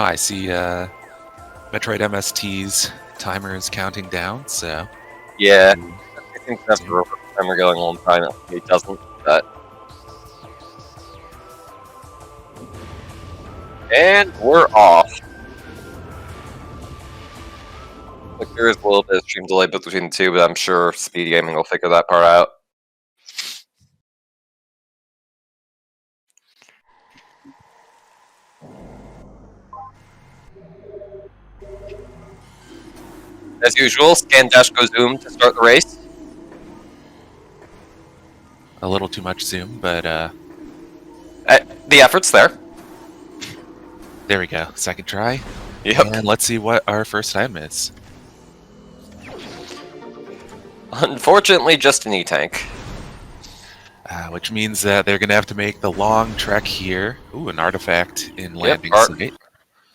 I see Metroid MST's timer is counting down, so... Yeah, I think that's the timer going a long time. It doesn't, but... And we're off. Like, there is a little bit of stream delay between the two, but I'm sure Speed Gaming will figure that part out. As usual, scan dash go zoom to start the race. A little too much zoom, but the effort's there. There we go. Second try. Yep. And let's see what our first time is. Unfortunately, just an E-Tank. Which means that they're going to have to make the long trek here. Ooh, an artifact in landing site.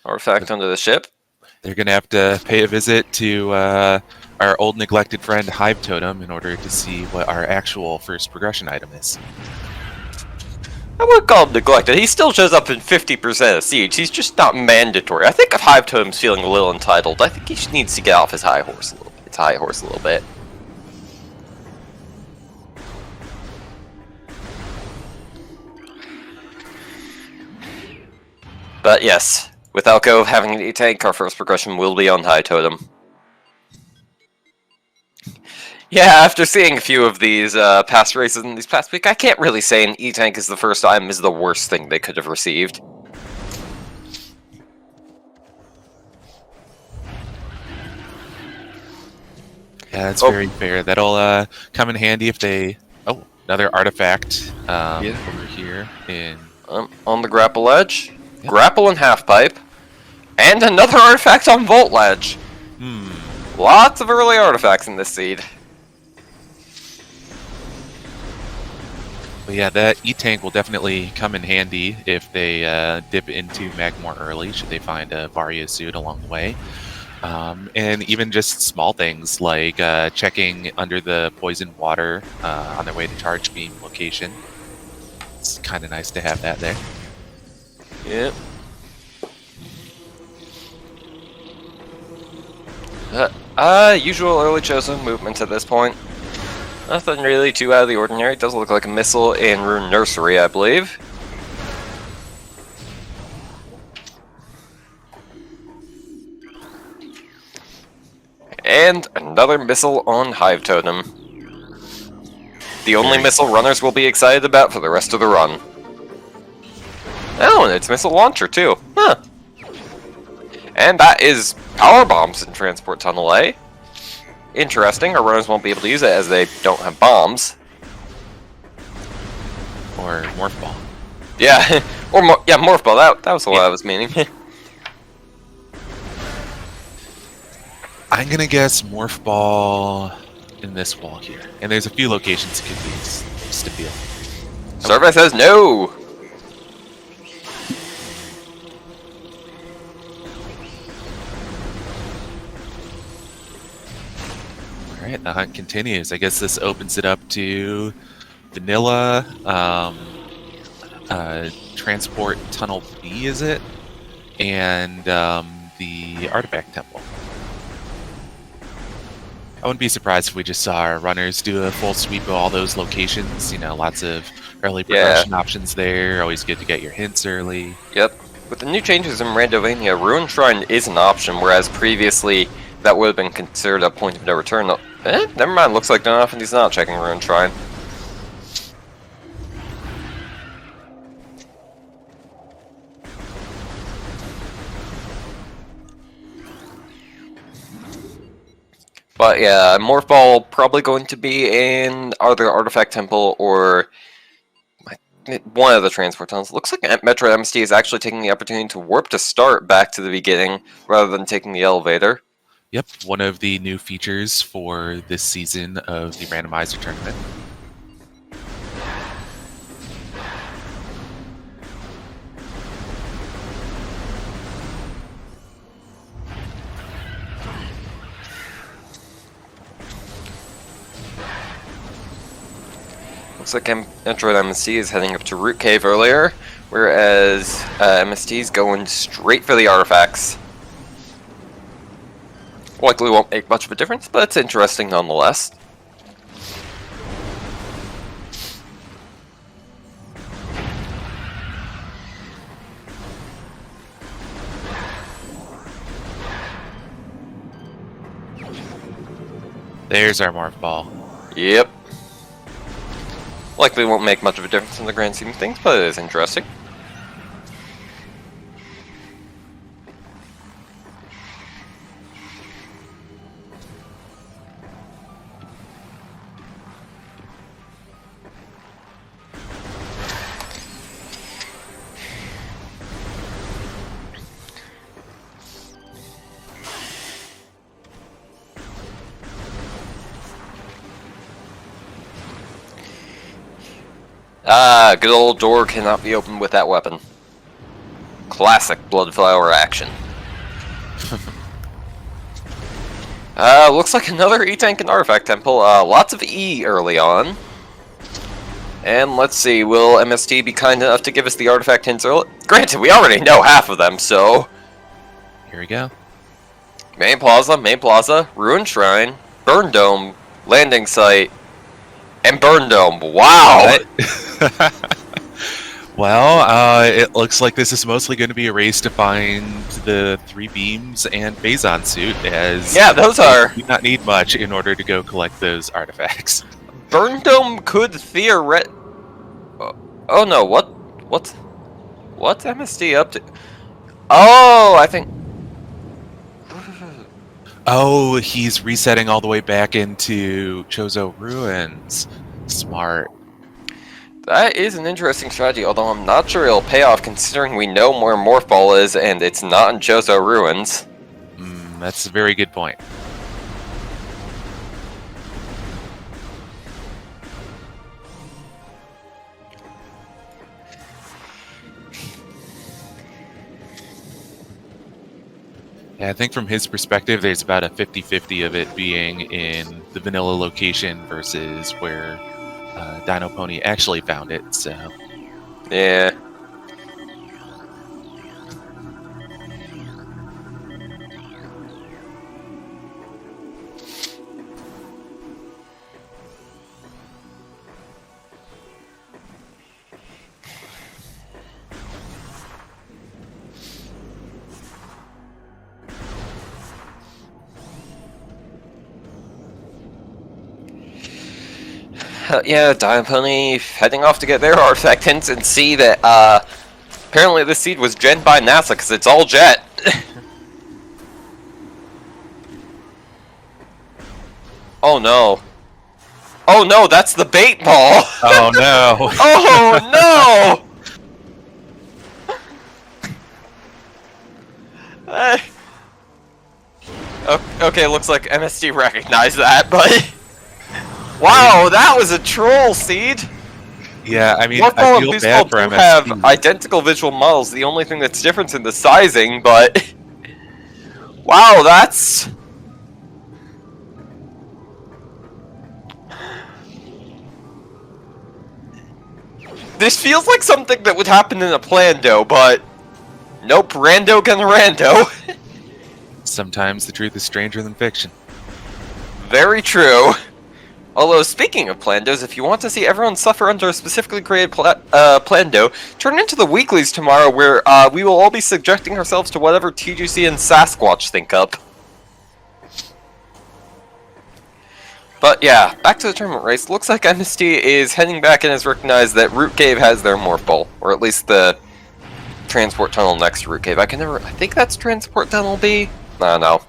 Artifact under the ship. They're going to have to pay a visit to our old neglected friend Hive Totem in order to see what our actual first progression item is. I wouldn't call him neglected. He still shows up in 50% of Siege. He's just not mandatory. I think if Hive Totem's feeling a little entitled, I think he needs to get off his high horse a little bit. But yes, with Elko having an E-Tank, our first progression will be on High Totem. Yeah, after seeing a few of these past races in these past week, I can't really say an E-Tank is the first item is the worst thing they could have received. Yeah, that's very fair. That'll come in handy if they... Oh, another artifact over here in... on the grapple edge. Yep. Grapple and half pipe. And another artifact on Volt Ledge. Lots of early artifacts in this seed. But yeah, that E-Tank will definitely come in handy if they dip into Magmor early, should they find a Varia suit along the way. And even just small things like checking under the poison water on their way to Charge Beam location. It's kind of nice to have that there. Yep. Usual early chosen movements at this point. Nothing really too out of the ordinary. It does look like a missile in Rune Nursery, I believe. And another missile on Hive Totem. The only missile runners will be excited about for the rest of the run. Oh, and it's missile launcher too. Huh. And that is power bombs in Transport Tunnel A. Interesting, our runners won't be able to use it as they don't have bombs. Or Morph Ball. Yeah, or Morph Ball, that was what I was meaning. I'm gonna guess Morph Ball in this wall here. And there's a few locations it could be just to feel. Survey says no! Alright, the hunt continues. I guess this opens it up to Vanilla, Transport Tunnel B, is it? And the Artifact Temple. I wouldn't be surprised if we just saw our runners do a full sweep of all those locations. You know, lots of early progression options there. Always good to get your hints early. Yep. With the new changes in Randomania, Ruin Shrine is an option, whereas previously that would have been considered a point of no return. Never mind, looks like he's not checking Ruin Shrine. But yeah, Morph Ball probably going to be in either Artifact Temple or one of the transport tunnels. Looks like Metroid MST is actually taking the opportunity to warp to start back to the beginning rather than taking the elevator. Yep, one of the new features for this season of the Randomizer tournament. Looks like Metroid MST is heading up to Root Cave earlier, Whereas MST's going straight for the artifacts. Likely won't make much of a difference, but it's interesting nonetheless. There's our morph ball. Yep. Likely won't make much of a difference in the grand scheme of things, but it is interesting. Ah, good old door cannot be opened with that weapon. Classic Bloodflower action. Looks like another E-Tank and Artifact Temple. Lots of E early on. And let's see, will MST be kind enough to give us the artifact hints early? Granted, we already know half of them, so... Here we go. Main Plaza, Ruined Shrine, Burn Dome, Landing Site, and Burn Dome. Wow! Well, it looks like this is mostly going to be a race to find the 3 beams and Phazon suit, as Yeah, those are... do not need much in order to go collect those artifacts. Burn Dome could Oh no, what's MSD up to? Oh, I think... Oh, he's resetting all the way back into Chozo Ruins. Smart. That is an interesting strategy, although I'm not sure it'll pay off considering we know where Morph Ball is and it's not in Chozo Ruins. That's a very good point. Yeah, I think from his perspective, there's about a 50-50 of it being in the vanilla location versus where Dino Pony actually found it, so... Yeah. Yeah, Dino Pony heading off to get their artifact hints and see that, apparently this seed was gen by NASA, because it's all jet. Oh no. Oh no, that's the bait ball! Oh no! Oh no! Okay, looks like MSD recognized that, but... Wow, that was a troll seed! Yeah, I mean, Morph I Ball and feel Beast bad Ball for do MST. have identical visual models, the only thing that's different in the sizing, but... Wow, that's... This feels like something that would happen in a Plando, but... Nope, rando gonna rando. Sometimes the truth is stranger than fiction. Very true. Although, speaking of Plandos, if you want to see everyone suffer under a specifically created Plando, turn into the weeklies tomorrow where we will all be subjecting ourselves to whatever TGC and Sasquatch think up. But yeah, back to the tournament race. Looks like MST is heading back and has recognized that Root Cave has their Morph Ball, or at least the transport tunnel next to Root Cave. I think that's Transport Tunnel B? I don't know.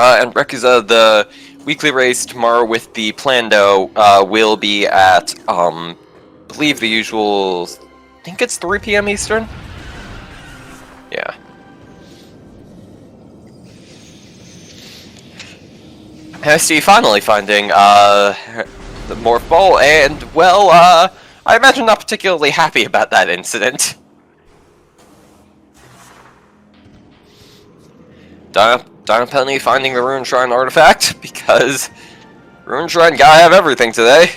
And Rekuza, the weekly race tomorrow with the Plando will be at, I believe the usual, I think it's 3 p.m. Eastern? Yeah. ST finally finding, the Morph Ball, and, well, I imagine not particularly happy about that incident. Dino Penny finding the Rune Shrine artifact, because Rune Shrine gotta have everything today.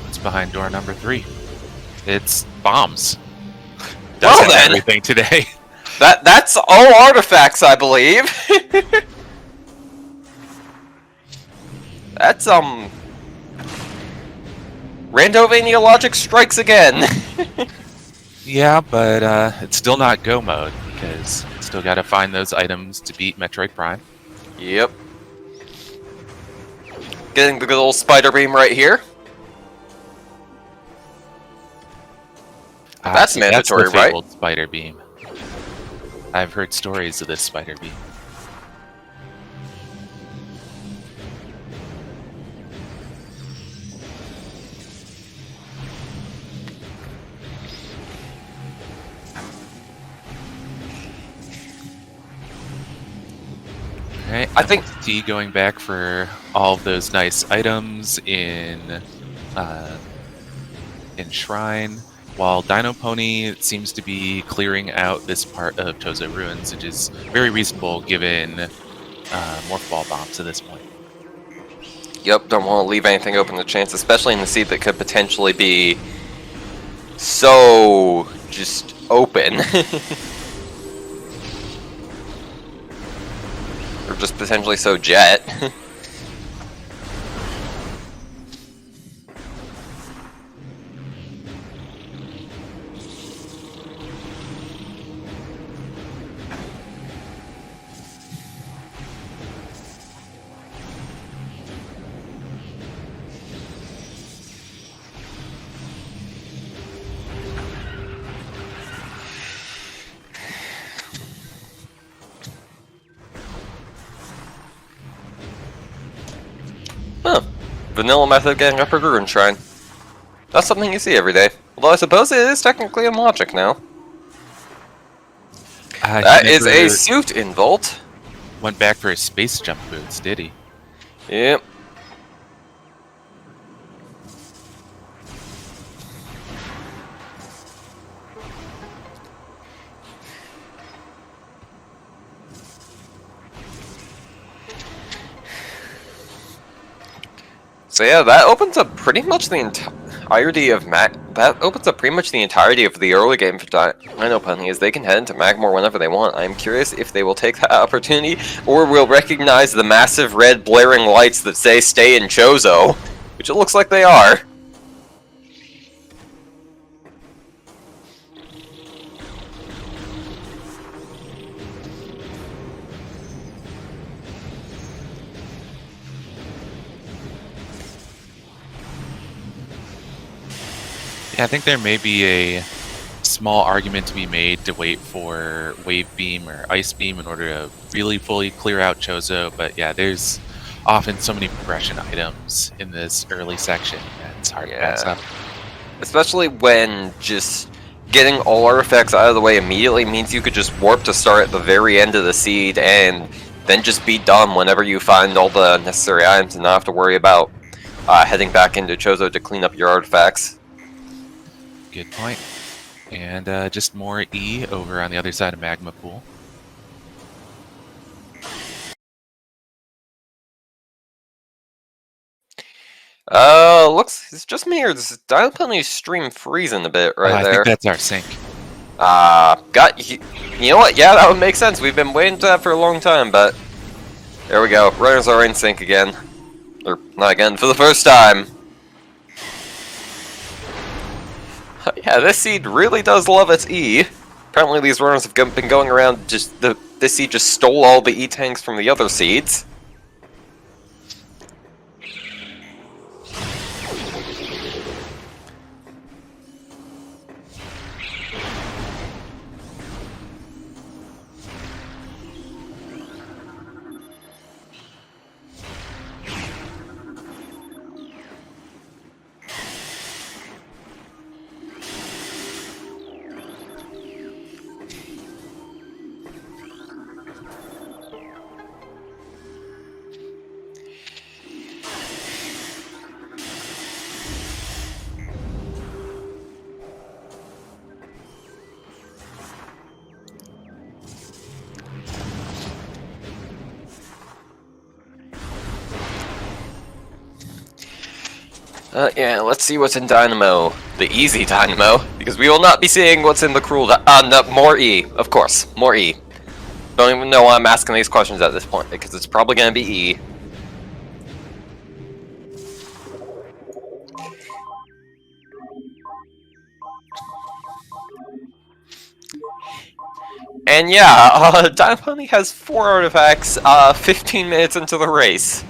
What's behind door number 3? It's bombs. Well Does have then, everything today. that's all artifacts, I believe. That's Randovania logic strikes again. Yeah, but it's still not go mode, because still got to find those items to beat Metroid Prime. Yep. Getting the good old spider beam right here. That's mandatory, that's the right? fabled spider beam. I've heard stories of this spider beam. Alright, I think T going back for all of those nice items in Shrine, while Dino Pony seems to be clearing out this part of Tozo Ruins, which is very reasonable given Morph Ball bombs at this point. Yep, don't want to leave anything open to chance, especially in the seed that could potentially be so just open. Or just potentially so jet. Huh. Vanilla method of getting upper Rune Shrine. That's something you see every day. Although I suppose it is technically in logic now. That is a suit in Volt. Went back for his space jump boots, did he? Yep. So yeah, that opens up pretty much the entirety of that opens up pretty much the entirety of the early game for Dino Pony, as they can head into Magmore whenever they want. I'm curious if they will take that opportunity, or will recognize the massive red blaring lights that say "Stay in Chozo," which it looks like they are. Yeah, I think there may be a small argument to be made to wait for Wave Beam or Ice Beam in order to really fully clear out Chozo, but yeah, there's often so many progression items in this early section that it's hard to pass up. Especially when just getting all artifacts out of the way immediately means you could just warp to start at the very end of the seed and then just be done whenever you find all the necessary items and not have to worry about heading back into Chozo to clean up your artifacts. Good point. And just more E over on the other side of Magma Pool. Looks, it's just me, or does Dino Pony's stream freezing a bit right there? I think that's our sync. You know what? Yeah, that would make sense. We've been waiting for that for a long time, but there we go. Runners are in sync again. Or, not again, for the first time. Yeah, this seed really does love its E. Apparently these runners have been going around, this seed just stole all the E-tanks from the other seeds. Yeah, let's see what's in Dynamo. The easy Dynamo, because we will not be seeing what's in the cruel. No, more E, of course, more E. Don't even know why I'm asking these questions at this point, because it's probably gonna be E. And yeah, Dynamo has 4 artifacts, 15 minutes into the race.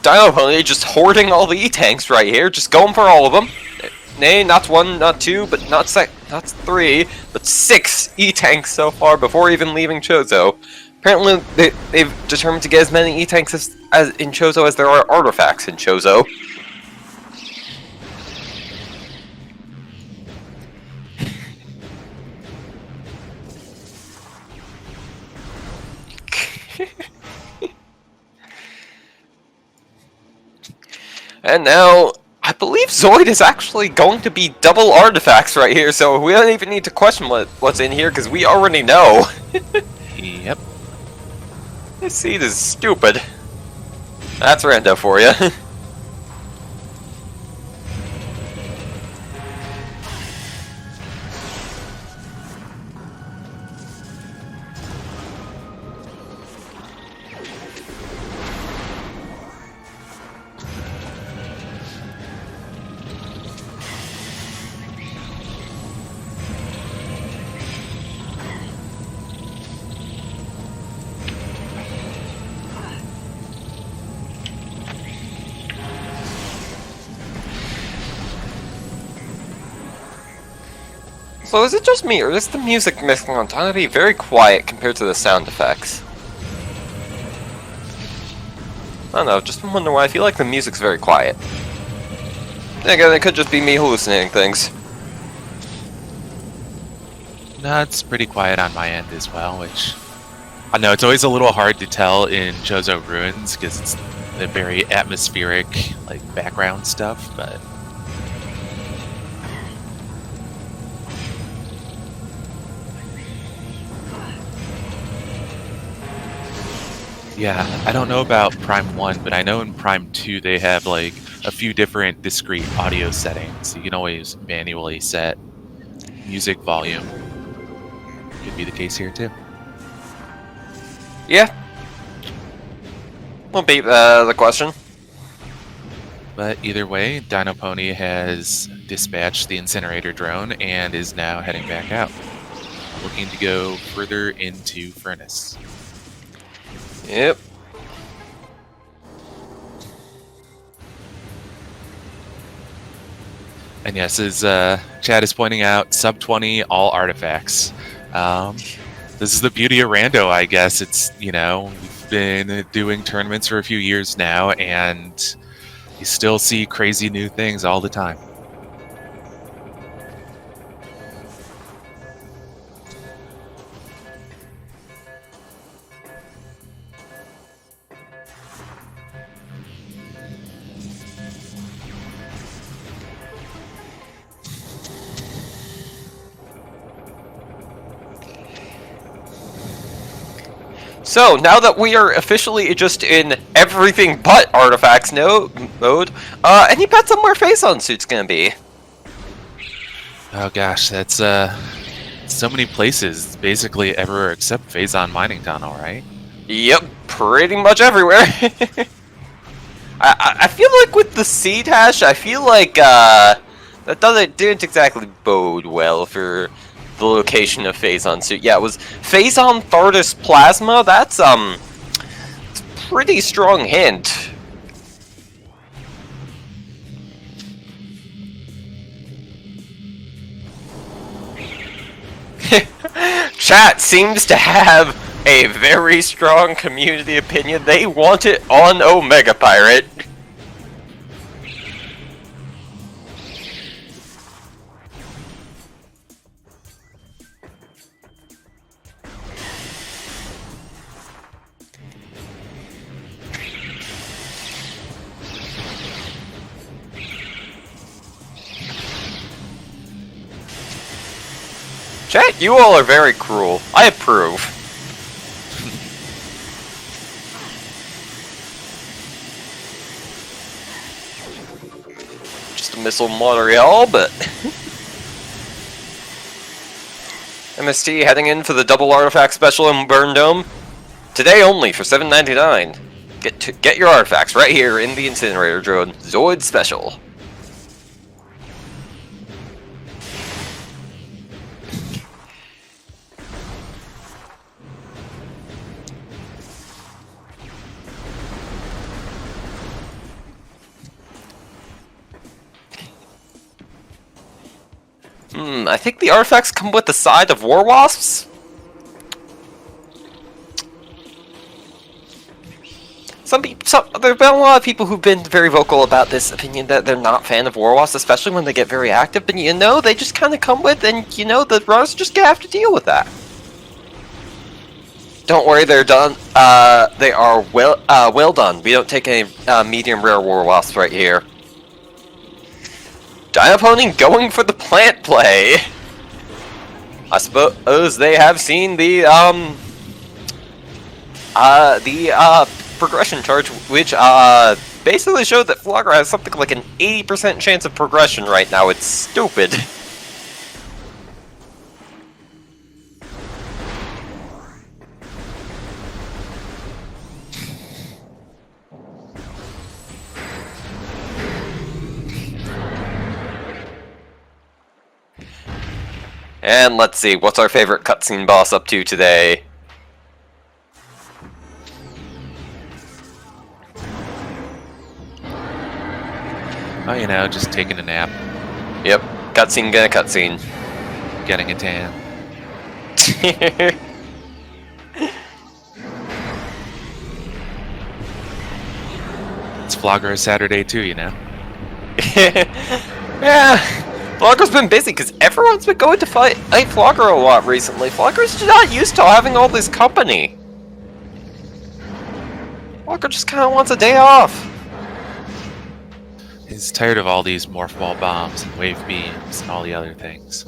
Dino Pony just hoarding all the E-tanks right here, just going for all of them. Nay, not 1, not 2, but not 3, but 6 E-tanks so far before even leaving Chozo. Apparently, they've determined to get as many E-tanks as in Chozo as there are artifacts in Chozo. And now, I believe Zoid is actually going to be double artifacts right here, so we don't even need to question what's in here, because we already know. Yep. This seed is stupid. That's Rando for you. So is it just me, or is the music mixing on Tonity very quiet compared to the sound effects? I don't know, just wonder why I feel like the music's very quiet. Then again, it could just be me hallucinating things. No, it's pretty quiet on my end as well, which I know it's always a little hard to tell in Chozo Ruins because it's the very atmospheric, like background stuff, but yeah, I don't know about Prime 1, but I know in Prime 2 they have like a few different discrete audio settings. You can always manually set music volume. Could be the case here too. Yeah. Won't beat the question. But either way, Dino Pony has dispatched the incinerator drone and is now heading back out, looking to go further into Furnace. Yep. And yes, as Chad is pointing out, sub 20 all artifacts. This is the beauty of Rando, I guess. It's, you know, we've been doing tournaments for a few years now, and you still see crazy new things all the time. So, now that we are officially just in everything but artifacts mode, any bets on where Phazon Suit's gonna be? Oh gosh, that's so many places, basically everywhere except Phazon Mining Tunnel, right? Yep, pretty much everywhere. I feel like with the seed hash, I feel like that didn't exactly bode well for the location of Phazon Suit. Yeah, it was Phazon Thardus Plasma. That's it's a pretty strong hint. Chat seems to have a very strong community opinion. They want it on Omega Pirate. Chat, you all are very cruel. I approve. Just a missile Montreal, but... MST heading in for the double artifact special in Burn Dome. Today only for $7.99. Get your artifacts right here in the incinerator drone. Zoid special. I think the artifacts come with the side of War Wasps. There've been a lot of people who've been very vocal about this opinion that they're not fan of War Wasps, especially when they get very active, but you know, they just kind of come with, and you know, the runners just have to deal with that. Don't worry, they're done. They are well done. We don't take any medium rare War Wasps right here. Giant Pony going for the plant play. I suppose they have seen the progression charge, which basically showed that Flogger has something like an 80% chance of progression right now. It's stupid. And let's see, what's our favorite cutscene boss up to today? Oh, you know, just taking a nap. Yep, cutscene gonna cutscene. Getting a tan. It's Flogger Saturday too, you know. Yeah, Flogger's been busy because everyone's been going to fight Flogger a lot recently. Flogger's not used to having all this company. Flogger just kind of wants a day off. He's tired of all these morph ball bombs and wave beams and all the other things.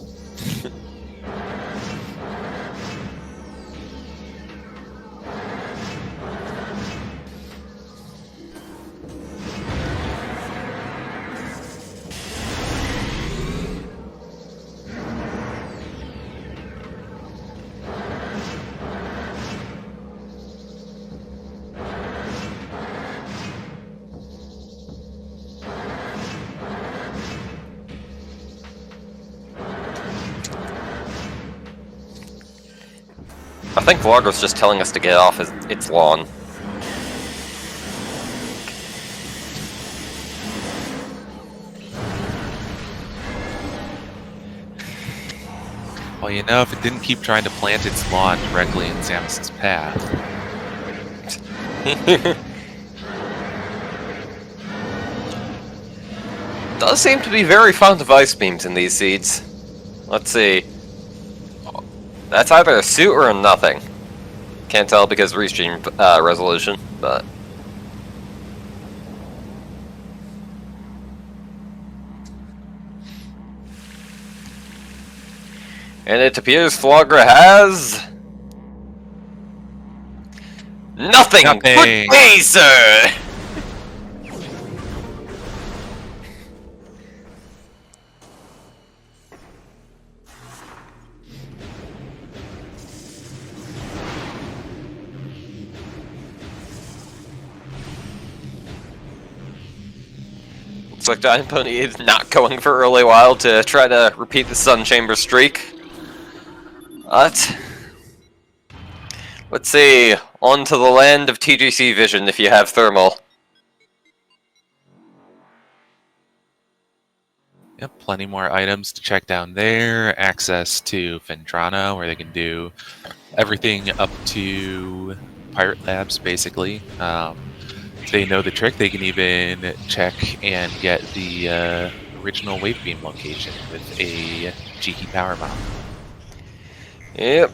I think Vlogger's just telling us to get off its lawn. Well, you know, if it didn't keep trying to plant its lawn directly in Samus's path. Does seem to be very fond of ice beams in these seeds. Let's see. That's either a suit or a nothing. Can't tell because of restream resolution, but... And it appears Flogger has... Nothing! Good day, sir! Looks like Giant Pony is not going for early wild to try to repeat the Sun Chamber streak. But let's see, on to the land of TGC Vision if you have thermal. Yep, plenty more items to check down there. Access to Fendrana, where they can do everything up to Pirate Labs, basically. If they know the trick, they can even check and get the original wave beam location with a cheeky power bomb. Yep.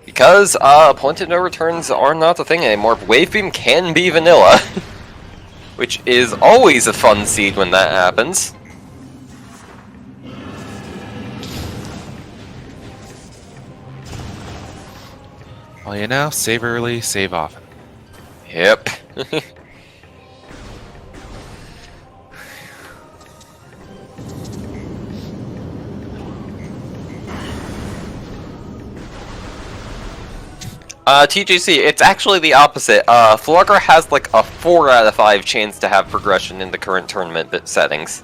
Because point of no returns are not a thing anymore, wave beam can be vanilla. Which is always a fun seed when that happens. Well, you know, save early, save often. Yep. TGC, it's actually the opposite. Flogger has like a 4 out of 5 chance to have progression in the current tournament settings.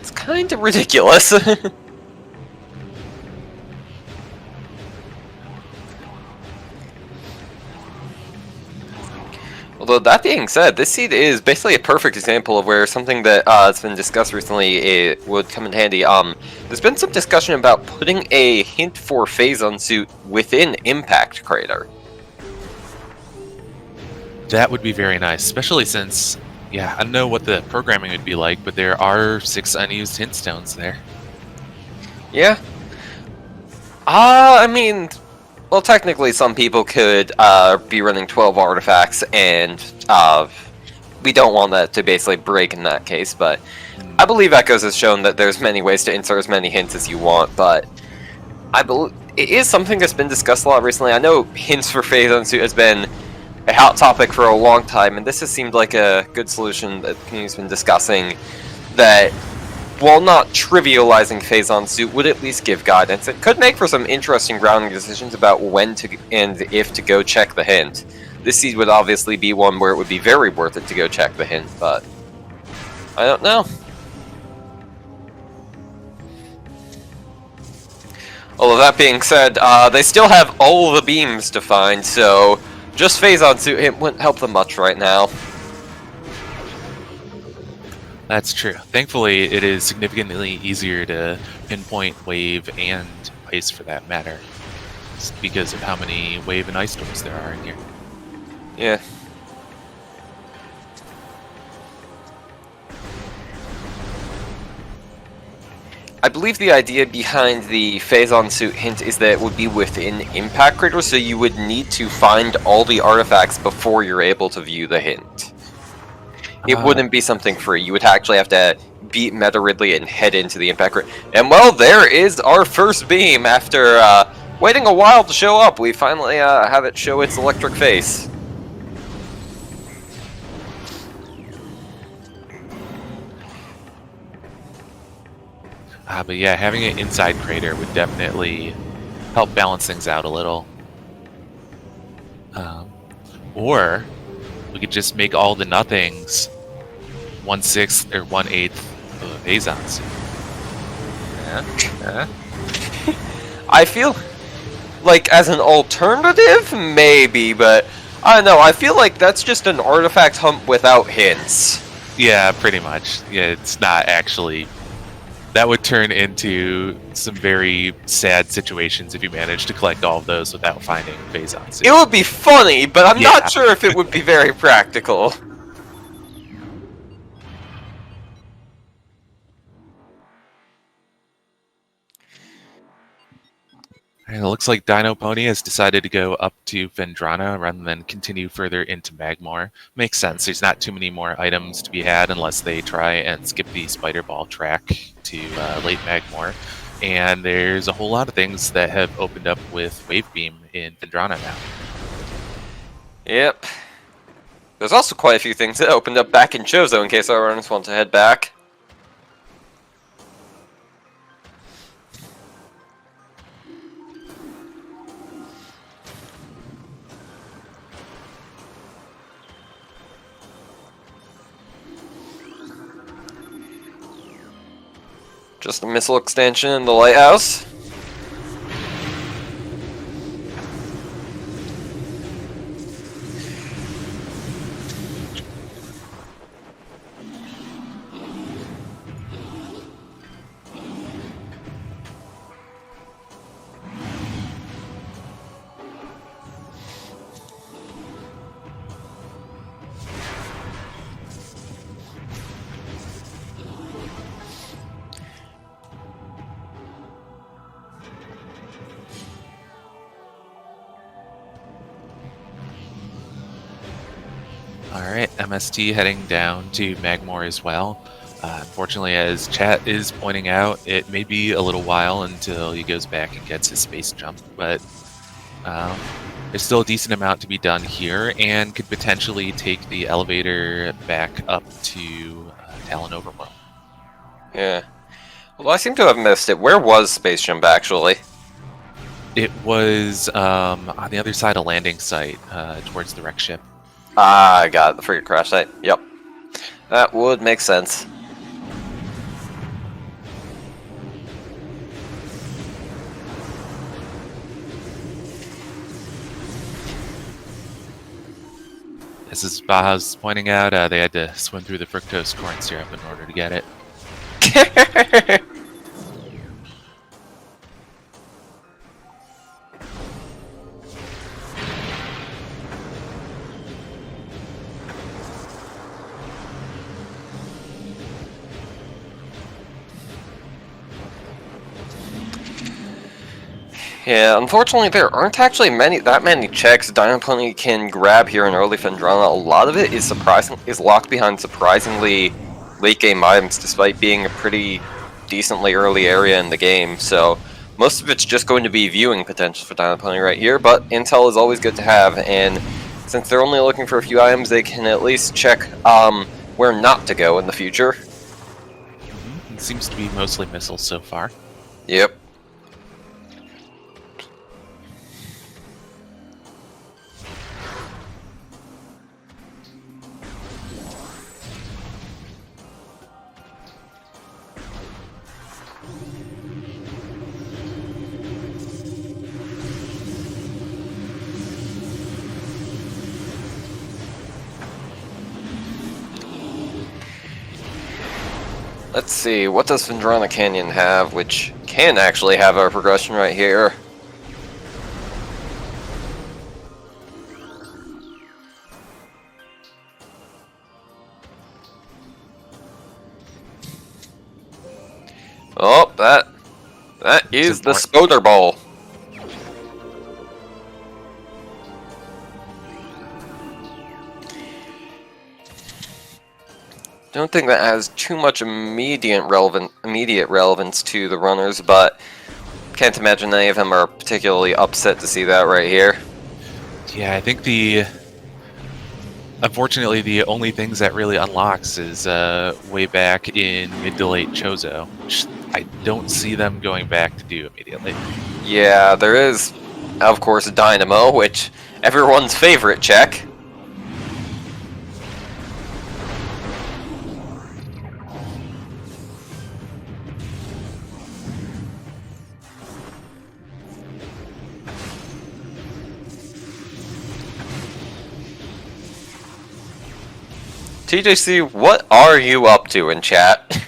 It's kind of ridiculous. Although, that being said, this seed is basically a perfect example of where something that has been discussed recently would come in handy. There's been some discussion about putting a hint for Phazon suit within Impact Crater. That would be very nice, especially since, yeah, I don't know what the programming would be like, but there are 6 unused hint stones there. Yeah. I mean, well, technically some people could be running 12 artifacts, and we don't want that to basically break in that case, but I believe Echoes has shown that there's many ways to insert as many hints as you want, but I believe it is something that's been discussed a lot recently. I know hints for Phazon suit has been a hot topic for a long time, and this has seemed like a good solution that the community's been discussing, that while not trivializing Phazon suit, would at least give guidance. It could make for some interesting grounding decisions about when to and if to go check the hint. This seed would obviously be one where it would be very worth it to go check the hint, but I don't know. Although that being said, they still have all the beams to find, so just Phazon suit hint wouldn't help them much right now. That's true. Thankfully, it is significantly easier to pinpoint wave and ice for that matter, just because of how many wave and ice storms there are in here. Yeah. I believe the idea behind the Phazon suit hint is that it would be within Impact Crater, so you would need to find all the artifacts before you're able to view the hint. It wouldn't be something free. You would actually have to beat Meta Ridley and head into the Impact Crater. And well, there is our first beam. After waiting a while to show up, we finally have it show its electric face. But yeah, having an inside crater would definitely help balance things out a little. Or we could just make all the nothings 1/6 or 1/8 of a Phazon suit. I feel like as an alternative, maybe, but I don't know. I feel like that's just an artifact hump without hints. Yeah, pretty much. Yeah, it's not actually. That would turn into some very sad situations if you managed to collect all of those without finding Phazon suit. It would be funny, but I'm not sure if it would be very practical. And it looks like Dino Pony has decided to go up to Vendrana rather than continue further into Magmar. Makes sense. There's not too many more items to be had unless they try and skip the Spider Ball track to late Magmar. And there's a whole lot of things that have opened up with Wave Beam in Vendrana now. Yep. There's also quite a few things that opened up back in Chozo in case our runners want to head back. Just a missile extension in the lighthouse. Alright, MST heading down to Magmor as well. Unfortunately, as chat is pointing out, it may be a little while until he goes back and gets his space jump, but there's still a decent amount to be done here, and could potentially take the elevator back up to Talon Overworld. Yeah. Well, I seem to have missed it. Where was Space Jump, actually? It was on the other side of landing site, towards the wreck ship. Ah, I got it. The frigate crash site. Yep. That would make sense. As Baja's pointing out, they had to swim through the fructose corn syrup in order to get it. Yeah, unfortunately there aren't actually that many checks Dynapony can grab here in early Phendrana. A lot of it is locked behind surprisingly late game items, despite being a pretty decently early area in the game. So most of it's just going to be viewing potential for Dynapony right here, but intel is always good to have, and since they're only looking for a few items, they can at least check where not to go in the future. It seems to be mostly missiles so far. Yep. Let's see, what does Phendrana Canyon have, which can actually have our progression right here? Oh, that is the Spoder Bowl. Don't think that has too much immediate relevance to the runners, but can't imagine any of them are particularly upset to see that right here. Yeah, I think unfortunately the only things that really unlocks is way back in mid to late Chozo, which I don't see them going back to do immediately. Yeah, there is, of course, Dynamo, which everyone's favorite check. TJC, what are you up to in chat?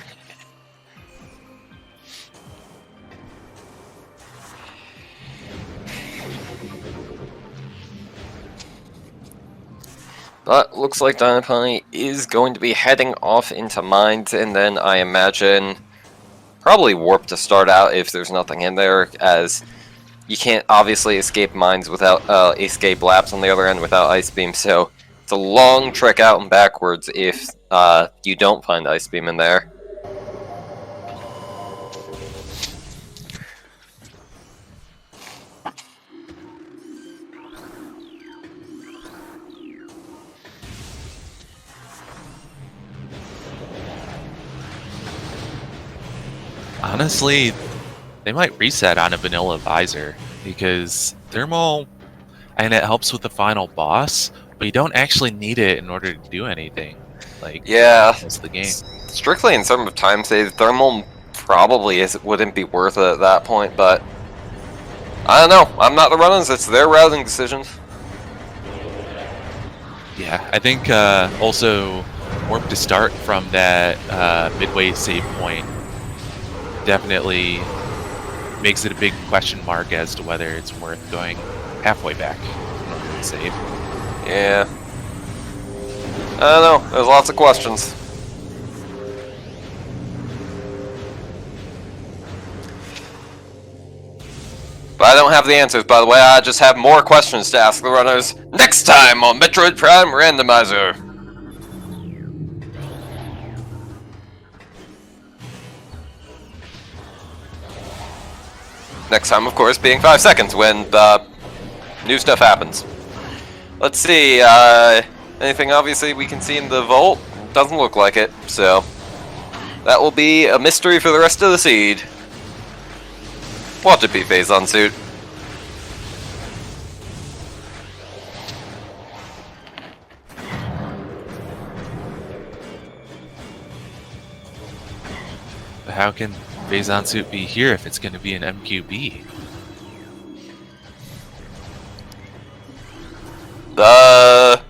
But looks like Dynapony is going to be heading off into mines, and then I imagine probably warp to start out if there's nothing in there, as you can't obviously escape mines without escape laps on the other end without Ice Beam, so it's a long trek out and backwards if you don't find Ice Beam in there. Honestly, they might reset on a vanilla visor, because thermal, and it helps with the final boss, but you don't actually need it in order to do anything. Like, yeah, that's the game. Strictly in terms of time save, thermal probably wouldn't be worth it at that point, but I don't know. I'm not the runners, it's their routing decisions. Yeah, I think also warp to start from that midway save point definitely makes it a big question mark as to whether it's worth going halfway back in order to save. Yeah. I don't know. There's lots of questions. But I don't have the answers, by the way. I just have more questions to ask the runners next time on Metroid Prime Randomizer. Next time, of course, being 5 seconds when the new stuff happens. Let's see, anything obviously we can see in the vault? Doesn't look like it, so that will be a mystery for the rest of the seed. Watch it be Phazon suit. But how can Phazon suit be here if it's going to be an MQB? The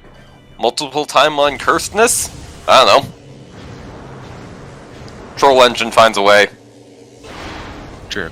multiple timeline cursedness? I don't know. Troll engine finds a way. True.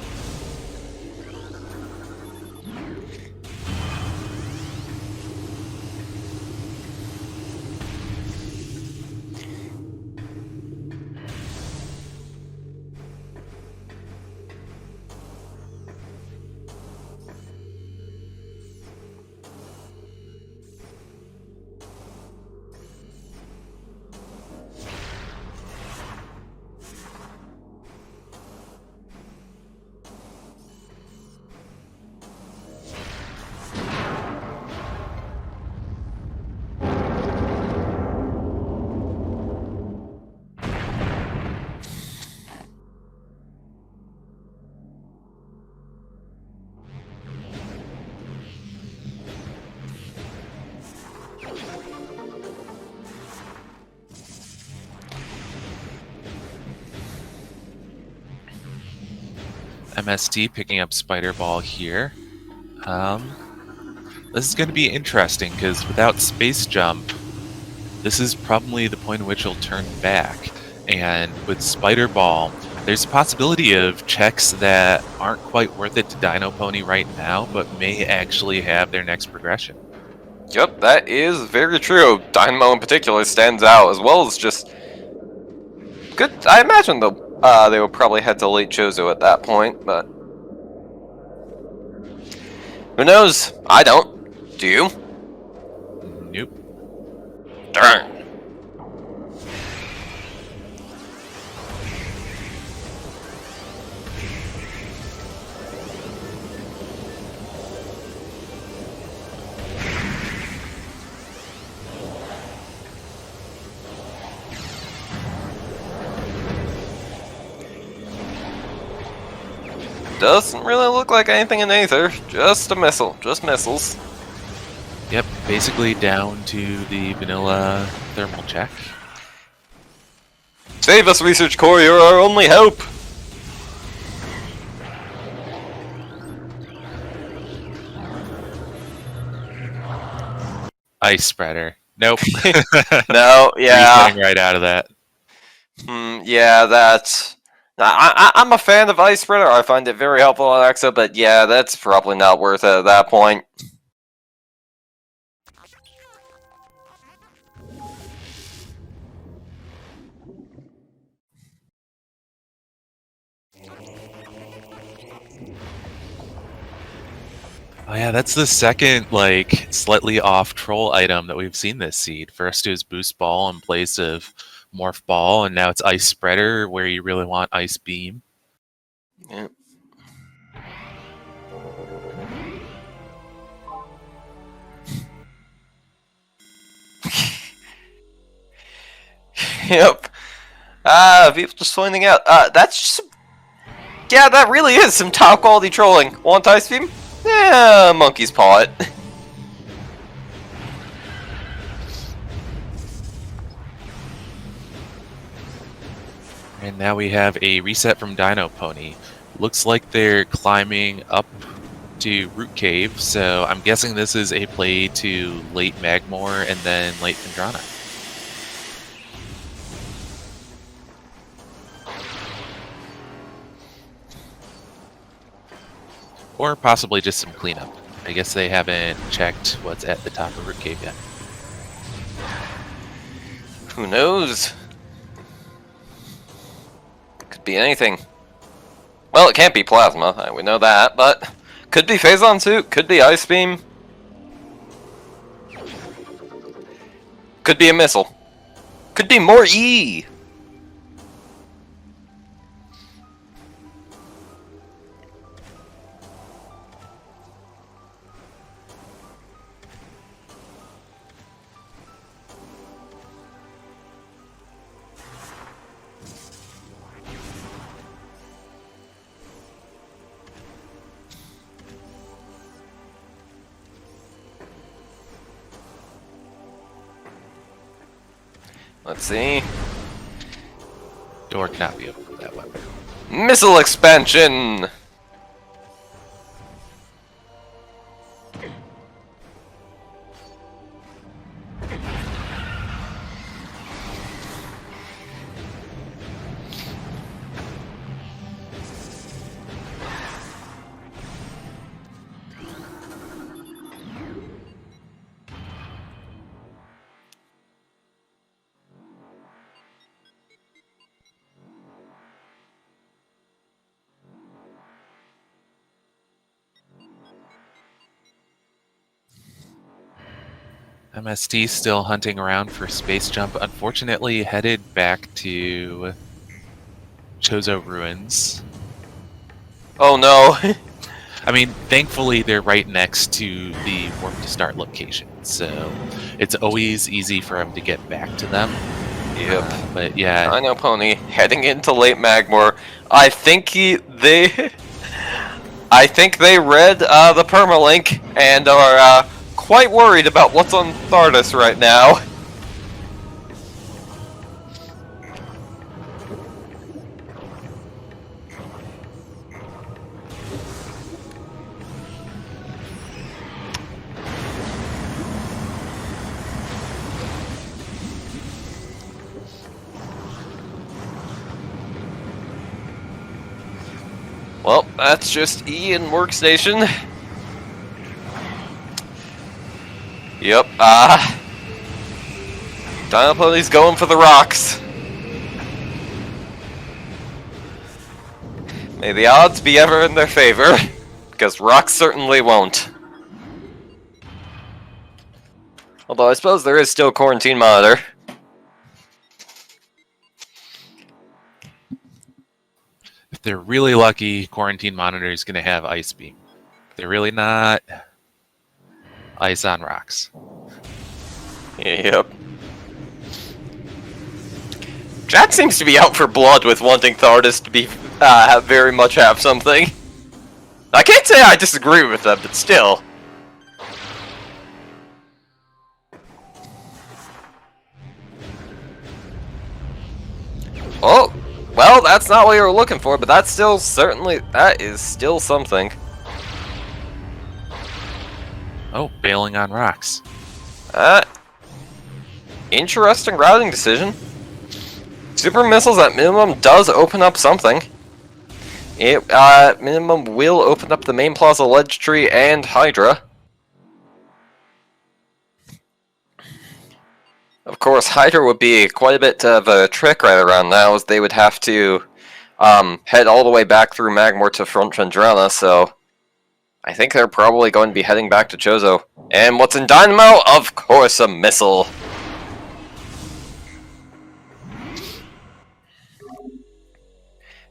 MST picking up Spider Ball here. This is going to be interesting because without Space Jump, this is probably the point at which he'll turn back. And with Spider Ball, there's a possibility of checks that aren't quite worth it to Dino Pony right now, but may actually have their next progression. Yep, that is very true. Dynamo in particular stands out, as well as just good. I imagine they will probably head to late Chozo at that point, but who knows? I don't. Do you? Nope. Darn. Doesn't really look like anything in Aether. Just a missile. Just missiles. Yep, basically down to the vanilla thermal check. Save us, Research Corps. You're our only hope. Ice Spreader. Nope. No, yeah. Resetting right out of that. Yeah, that's... I'm a fan of Ice Spreader. I find it very helpful on Exo, but yeah, that's probably not worth it at that point. Oh yeah, that's the second, like, slightly off troll item that we've seen this seed. First it was Boost Ball in place of Morph Ball, and now it's Ice Spreader, where you really want Ice Beam. Yep. Yep. People just pointing out. That's just... Yeah, that really is some top quality trolling. Want Ice Beam? Yeah, monkey's paw it. And now we have a reset from Dino Pony. Looks like they're climbing up to Root Cave, so I'm guessing this is a play to late Magmor and then late Phendrana. Or possibly just some cleanup. I guess they haven't checked what's at the top of Root Cave yet. Who knows? Could be anything. Well, it can't be Plasma, we know that, but could be Phazon Suit, could be Ice Beam. Could be a missile. Could be more E! Let's see. Or cannot be able to put that weapon. Missile expansion! MST still hunting around for Space Jump. Unfortunately, headed back to Chozo Ruins. Oh no! I mean, thankfully, they're right next to the Warp to Start location, so it's always easy for him to get back to them. Yep. But yeah. I know, Pony. Heading into late Magmor. I think they read the permalink and are quite worried about what's on Thardus right now. Well, that's just E in Workstation. Yep, Dino Pony's going for the rocks. May the odds be ever in their favor, because rocks certainly won't. Although I suppose there is still Quarantine Monitor. If they're really lucky, Quarantine Monitor is going to have Ice Beam. If they're really not, Ice on Rocks. Yep. Jack seems to be out for blood with wanting Thardus to be very much have something. I can't say I disagree with that, but still. Oh, well, that's not what you were looking for, but that's still that is still something. Oh, bailing on Rocks. Interesting routing decision. Super Missiles at minimum does open up something. It, minimum will open up the main plaza ledge tree and Hydra. Of course, Hydra would be quite a bit of a trick right around now, as they would have to head all the way back through Magmor to front Vendrana, so I think they're probably going to be heading back to Chozo. And what's in Dynamo? Of course, a missile.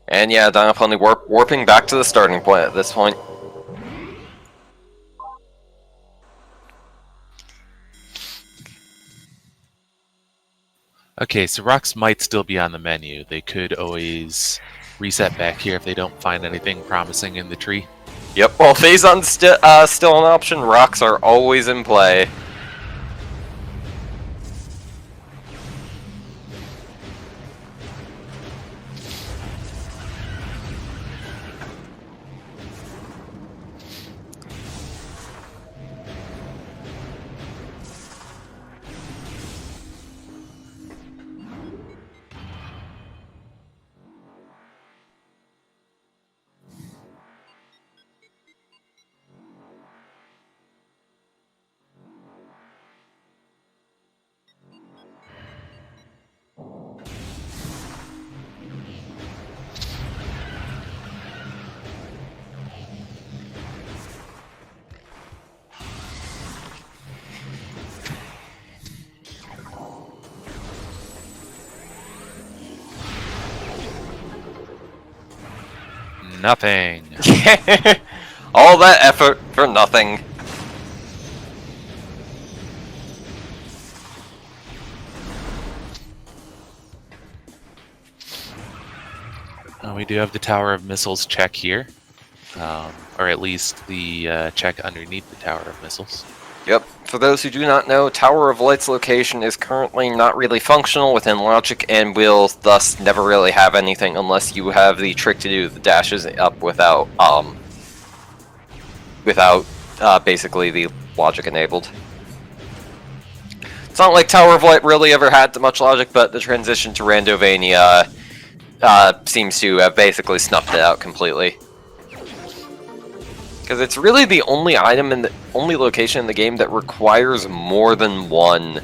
And yeah, Dino Pony warping back to the starting point at this point. Okay, so Rocks might still be on the menu. They could always reset back here if they don't find anything promising in the tree. Yep, well, Phazon's still an option. Rocks are always in play. Nothing. All that effort for nothing. We do have the Tower of Missiles check here. Or at least the check underneath the Tower of Missiles. Yep. For those who do not know, Tower of Light's location is currently not really functional within logic and will thus never really have anything unless you have the trick to do the dashes up without basically the logic enabled. It's not like Tower of Light really ever had much logic, but the transition to Randovania seems to have basically snuffed it out completely. Because it's really the only item in the only location in the game that requires more than one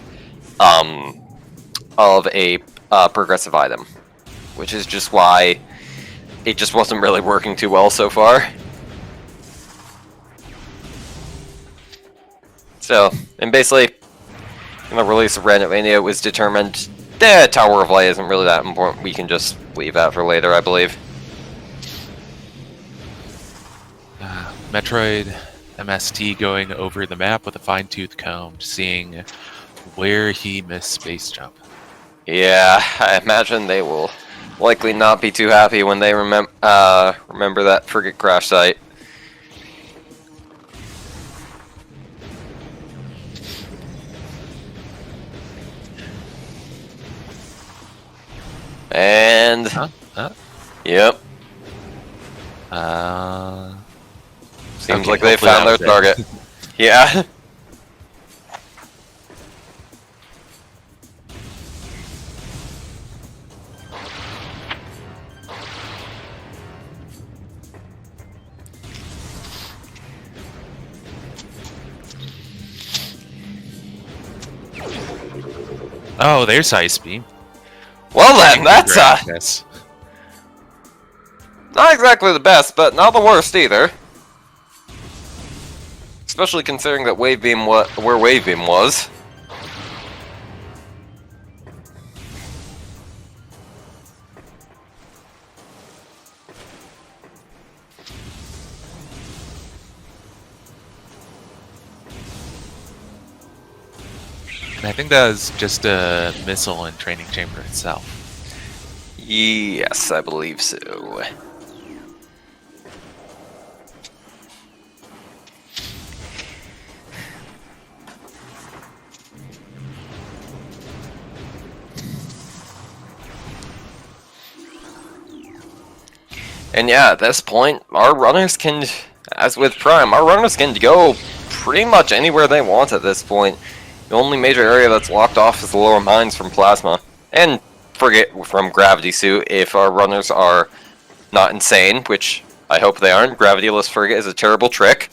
of a progressive item, which is just why it just wasn't really working too well so far. So, and basically, in the release of Randomizer, it was determined that Tower of Light isn't really that important. We can just leave that for later, I believe. Metroid MST going over the map with a fine-tooth comb, seeing where he missed space jump. Yeah, I imagine they will likely not be too happy when they remember that frigate crash site. And yep. Seems Okay, like they hopefully found their that was it. target. Yeah. Oh, there's Ice Beam. Well then, that's Yes. not exactly the best, but not the worst either. Especially considering that Wave Beam where Wave Beam was. And I think that was just a missile in training chamber itself. Yes, I believe so. And yeah, at this point, our runners can, as with Prime, our runners can go pretty much anywhere they want at this point. The only major area that's locked off is the lower mines from Plasma. And Frigate from Gravity Suit if our runners are not insane, which I hope they aren't. Gravityless Frigate is a terrible trick.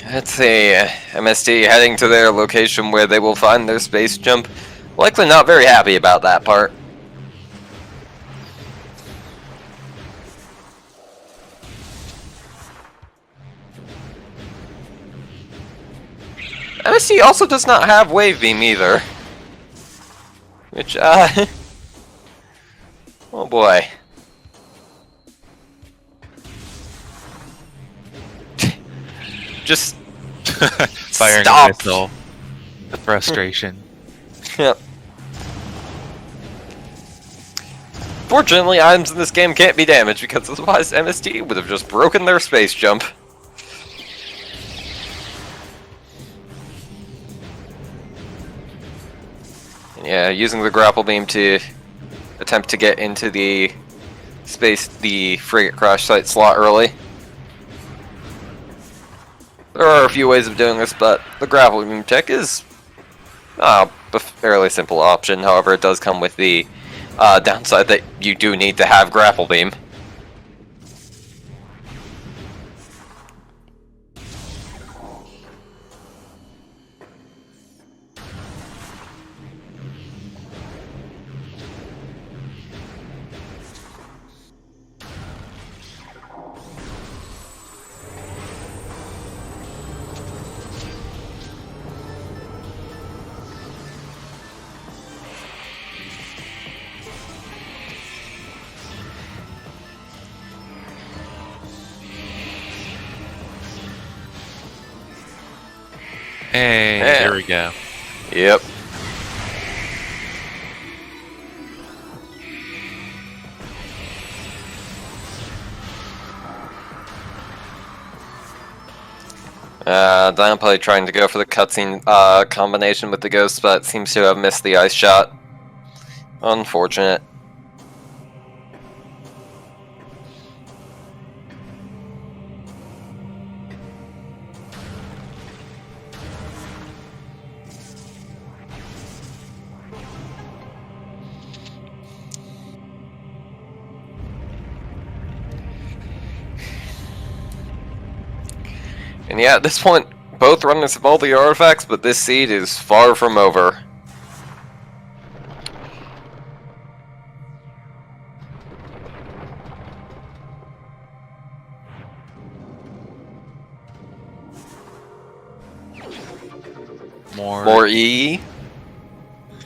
Let's see, MST heading to their location where they will find their space jump. Likely not very happy about that part. MST also does not have Wave Beam either. Which, oh boy. Just Firing stop. a missile. The frustration. Yep. Fortunately, items in this game can't be damaged because otherwise MST would have just broken their space jump. And yeah, using the grapple beam to attempt to get into the frigate crash site slot early. There are a few ways of doing this, but the grapple beam tech is a fairly simple option. However, it does come with the downside that you do need to have grapple beam. Hey, there Yeah. we go. Yep. Dino probably trying to go for the cutscene combination with the ghost, but seems to have missed the ice shot. Unfortunate. And yeah, at this point, both runners have all the artifacts, but this seed is far from over. More E.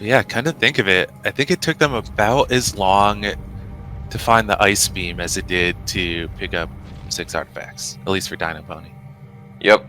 Yeah, kind of think of it. I think it took them about as long to find the ice beam as it did to pick up 6 artifacts, at least for Dino Pony. Yep.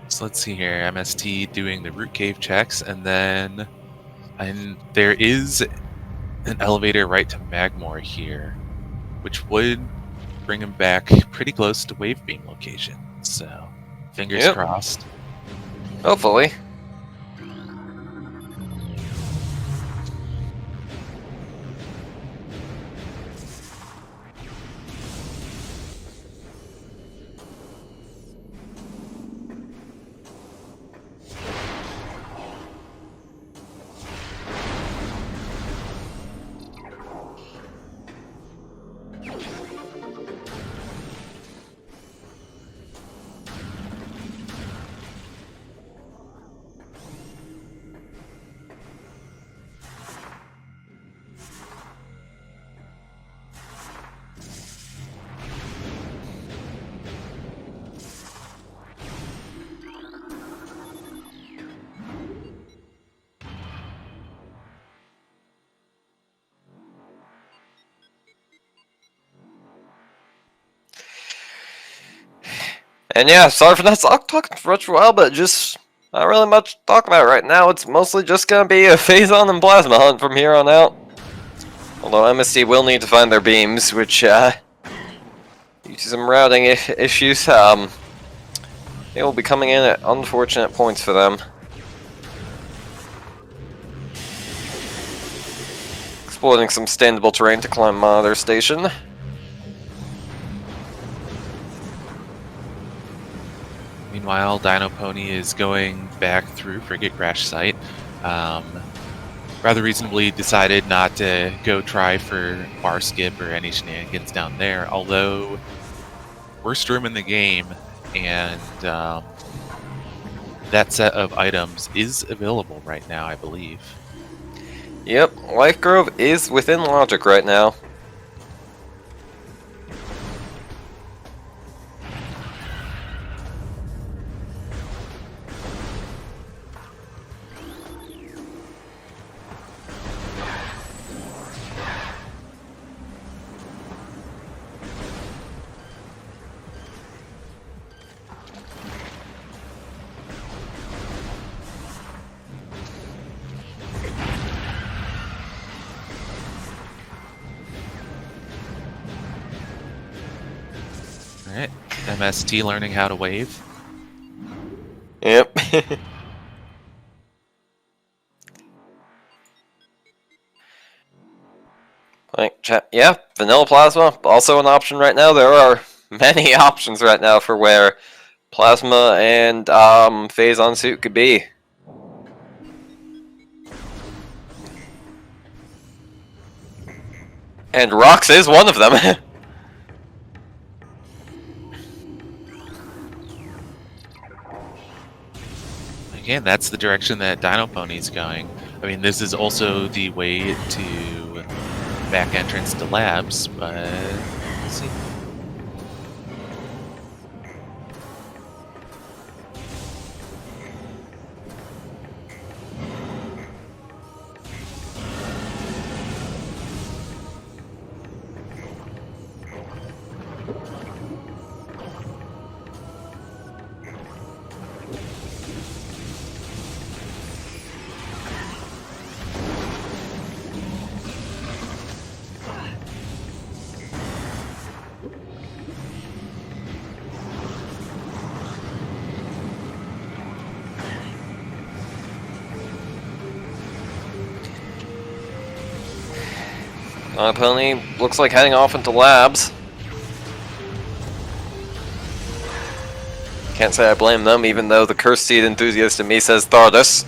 So let's see here. MST doing the root cave checks, and then there is an elevator right to Magmore here, which would bring him back pretty close to Wave Beam location. So, fingers Yep. crossed. Hopefully. And yeah, sorry for not talking for much while, but just not really much to talk about right now. It's mostly just gonna be a Phazon and Plasma hunt from here on out. Although MSD will need to find their beams, which due to some routing issues, they will be coming in at unfortunate points for them. Exploiting some standable terrain to climb Monitor Station. Meanwhile, Dino Pony is going back through Frigate Crash Site. Rather reasonably decided not to go try for bar skip or any shenanigans down there, although worst room in the game, and that set of items is available right now, I believe. Yep, Life Grove is within logic right now. Alright, MST learning how to wave. Yep. Like, chat, yeah, Vanilla Plasma, also an option right now. There are many options right now for where Plasma and Phazon suit could be. And Rox is one of them. Again, that's the direction that Dino Pony's going. I mean, this is also the way to back entrance to labs, but we'll see. Pony looks like heading off into labs. Can't say I blame them, even though the cursed seed enthusiast in me says Thardus.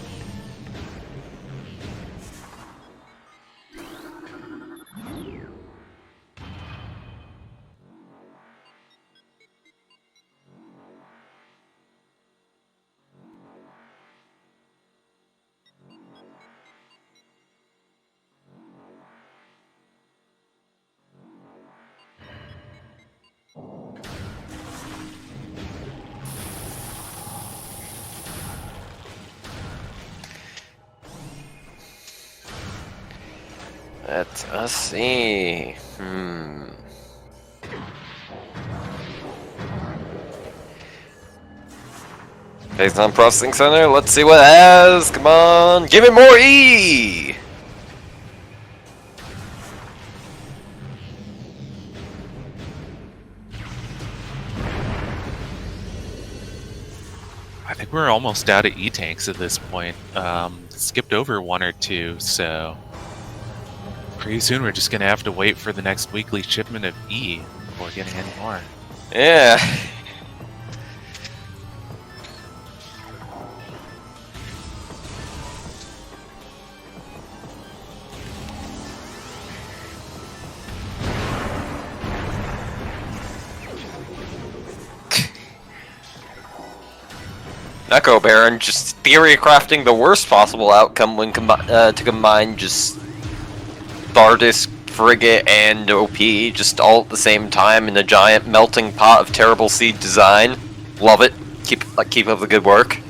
Let us see. Based on processing center, let's see what it has. Come on, give it more E! I think we're almost out of E-tanks at this point. Skipped over one or two, so pretty soon we're just going to have to wait for the next weekly shipment of E before getting any more. Yeah. Echo Baron just theory crafting the worst possible outcome when to combine just Thardus, Frigate, and OP just all at the same time in a giant melting pot of terrible seed design. Love it. Keep up the good work.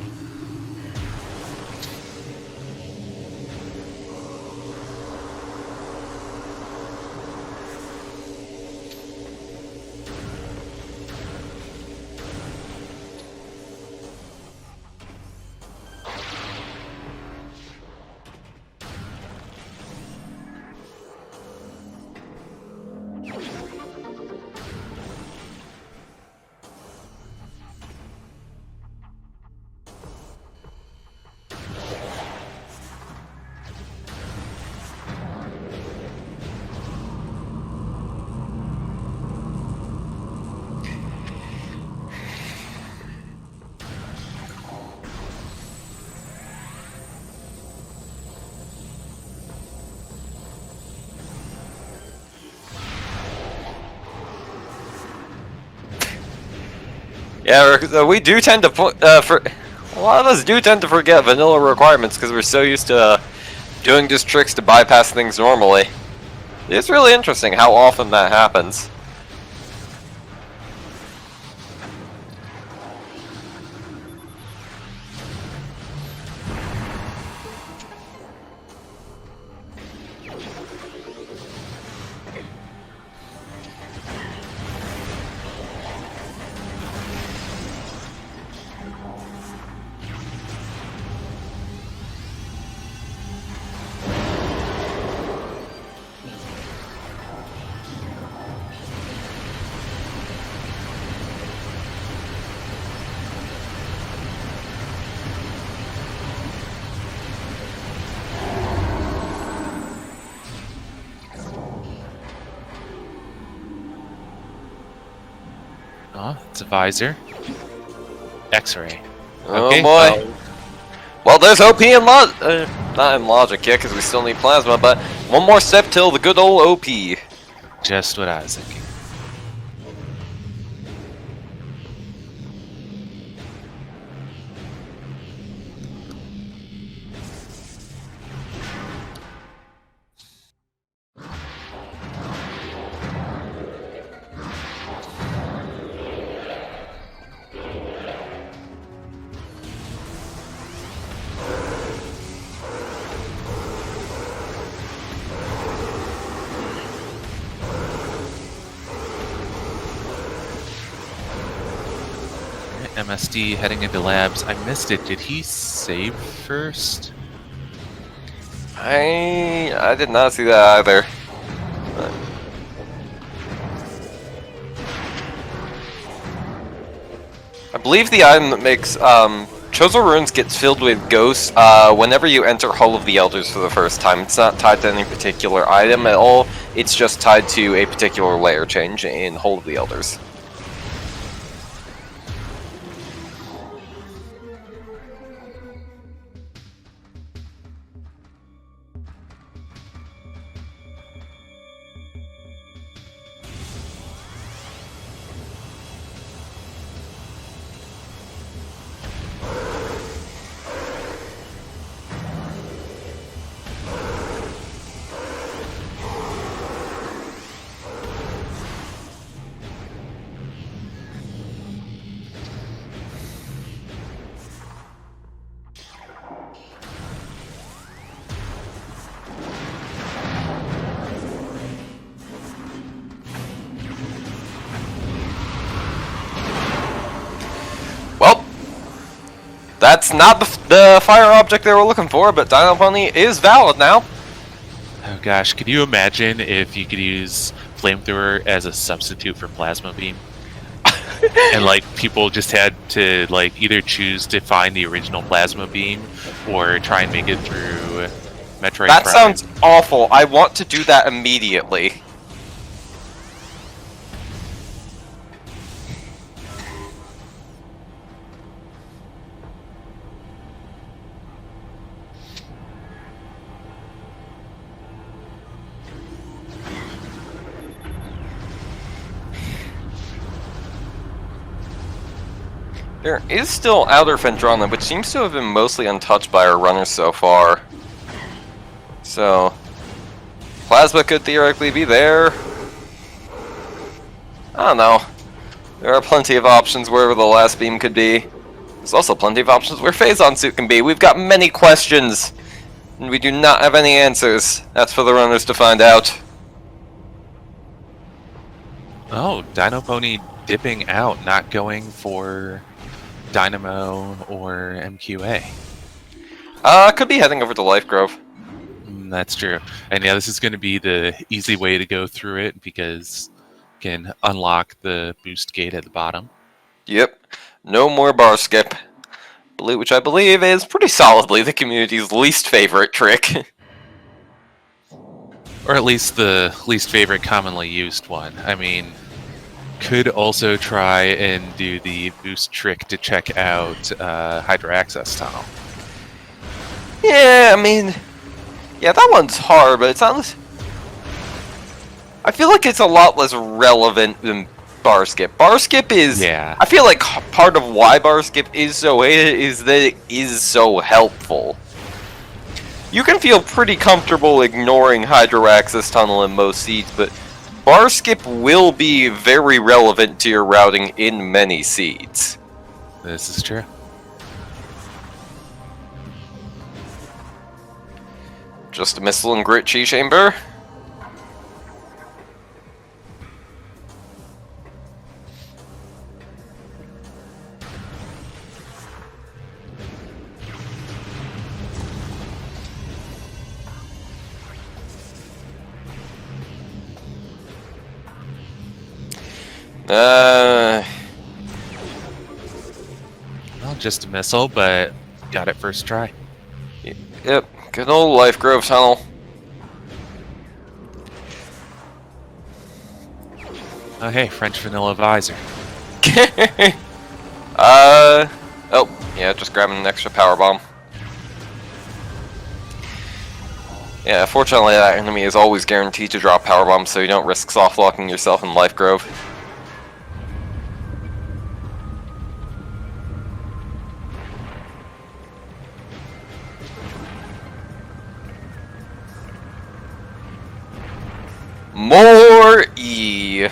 Yeah, we do tend to a lot of us do tend to forget vanilla requirements because we're so used to doing just tricks to bypass things normally. It's really interesting how often that happens. Oh, it's a visor. X-ray. Oh Okay, boy. Well, there's OP and not in logic yet, because we still need plasma, but one more step till the good old OP. Just what I was thinking. MSD heading into labs. I missed it. Did he save first? I did not see that either. I believe the item that makes Chosen Ruins gets filled with ghosts whenever you enter Hall of the Elders for the first time. It's not tied to any particular item at all, it's just tied to a particular layer change in Hall of the Elders. That's not the fire object they were looking for, but Dino Pony is valid now. Oh gosh, could you imagine if you could use Flamethrower as a substitute for Plasma Beam? And like people just had to like either choose to find the original Plasma Beam or try and make it through Metroid That Prime. sounds awful. I want to do that immediately. There is still Outer Fendrana, which seems to have been mostly untouched by our runners so far. So, Plasma could theoretically be there. I don't know. There are plenty of options wherever the last beam could be. There's also plenty of options where Phazon Suit can be. We've got many questions, and we do not have any answers. That's for the runners to find out. Oh, Dino Pony dipping out, not going for Dynamo or MQA. Could be heading over to Life Grove. That's true. And yeah, this is going to be the easy way to go through it because you can unlock the boost gate at the bottom. Yep. No more bar skip. Which I believe is pretty solidly the community's least favorite trick. Or at least the least favorite commonly used one. I mean, could also try and do the boost trick to check out Hydra Access Tunnel. Yeah, I mean... Yeah, that one's hard, but it's not... I feel like it's a lot less relevant than bar skip. Bar skip is... Yeah. I feel like part of why bar skip is so hated is that it is so helpful. You can feel pretty comfortable ignoring Hydra Access Tunnel in most seeds, but bar skip will be very relevant to your routing in many seeds. This is true. Just a missile and grit chi chamber. Well, just a missile, but got it first try. Yep, good old Life Grove Tunnel. Oh, hey, French Vanilla Visor. Oh, yeah, just grabbing an extra power bomb. Yeah, fortunately that enemy is always guaranteed to drop power bombs, so you don't risk soft locking yourself in Life Grove. More E.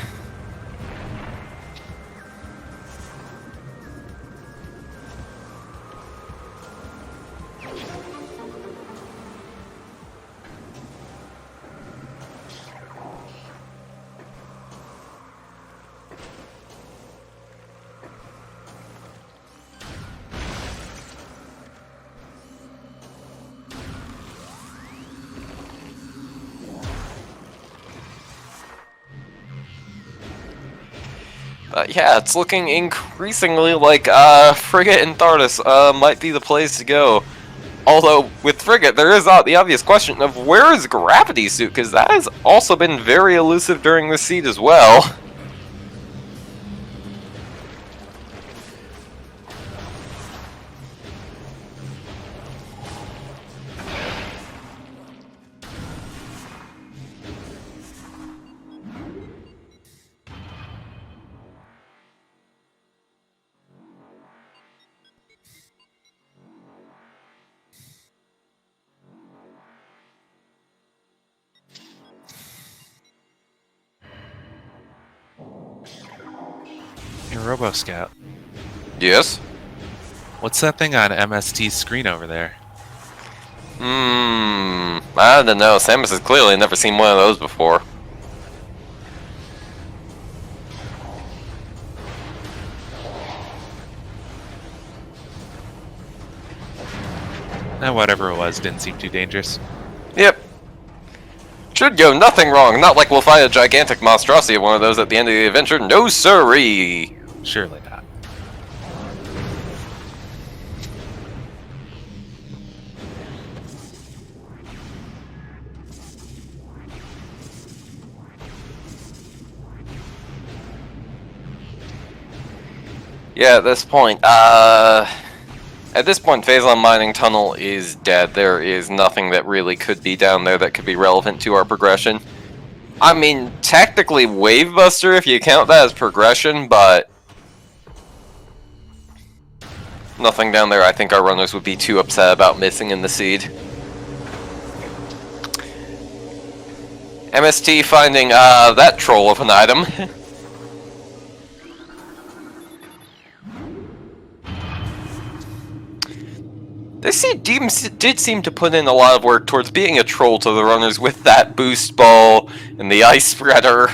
Yeah, it's looking increasingly like Frigate and Thardus might be the place to go. Although, with Frigate, there is the obvious question of where is Gravity Suit, because that has also been very elusive during this seed as well. Hey, Robo Scout. Yes? What's that thing on MST's screen over there? I don't know. Samus has clearly never seen one of those before. Whatever it was, didn't seem too dangerous. Yep. Should go nothing wrong. Not like we'll fight a gigantic monstrosity of one of those at the end of the adventure. No siree. Surely not. Yeah, at this point, Phazon Mining Tunnel is dead. There is nothing that really could be down there that could be relevant to our progression. I mean, technically Wavebuster, if you count that as progression, but nothing down there I think our runners would be too upset about missing in the seed. MST finding that troll of an item. This seed did seem to put in a lot of work towards being a troll to the runners with that boost ball and the ice spreader.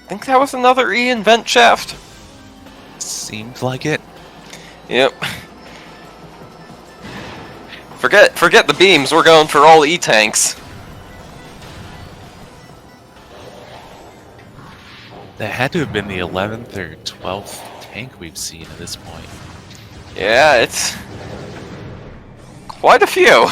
I think that was another E vent shaft. Seemed like it. Yep. Forget the beams, we're going for all E-tanks. That had to have been the 11th or 12th tank we've seen at this point. Yeah, it's quite a few.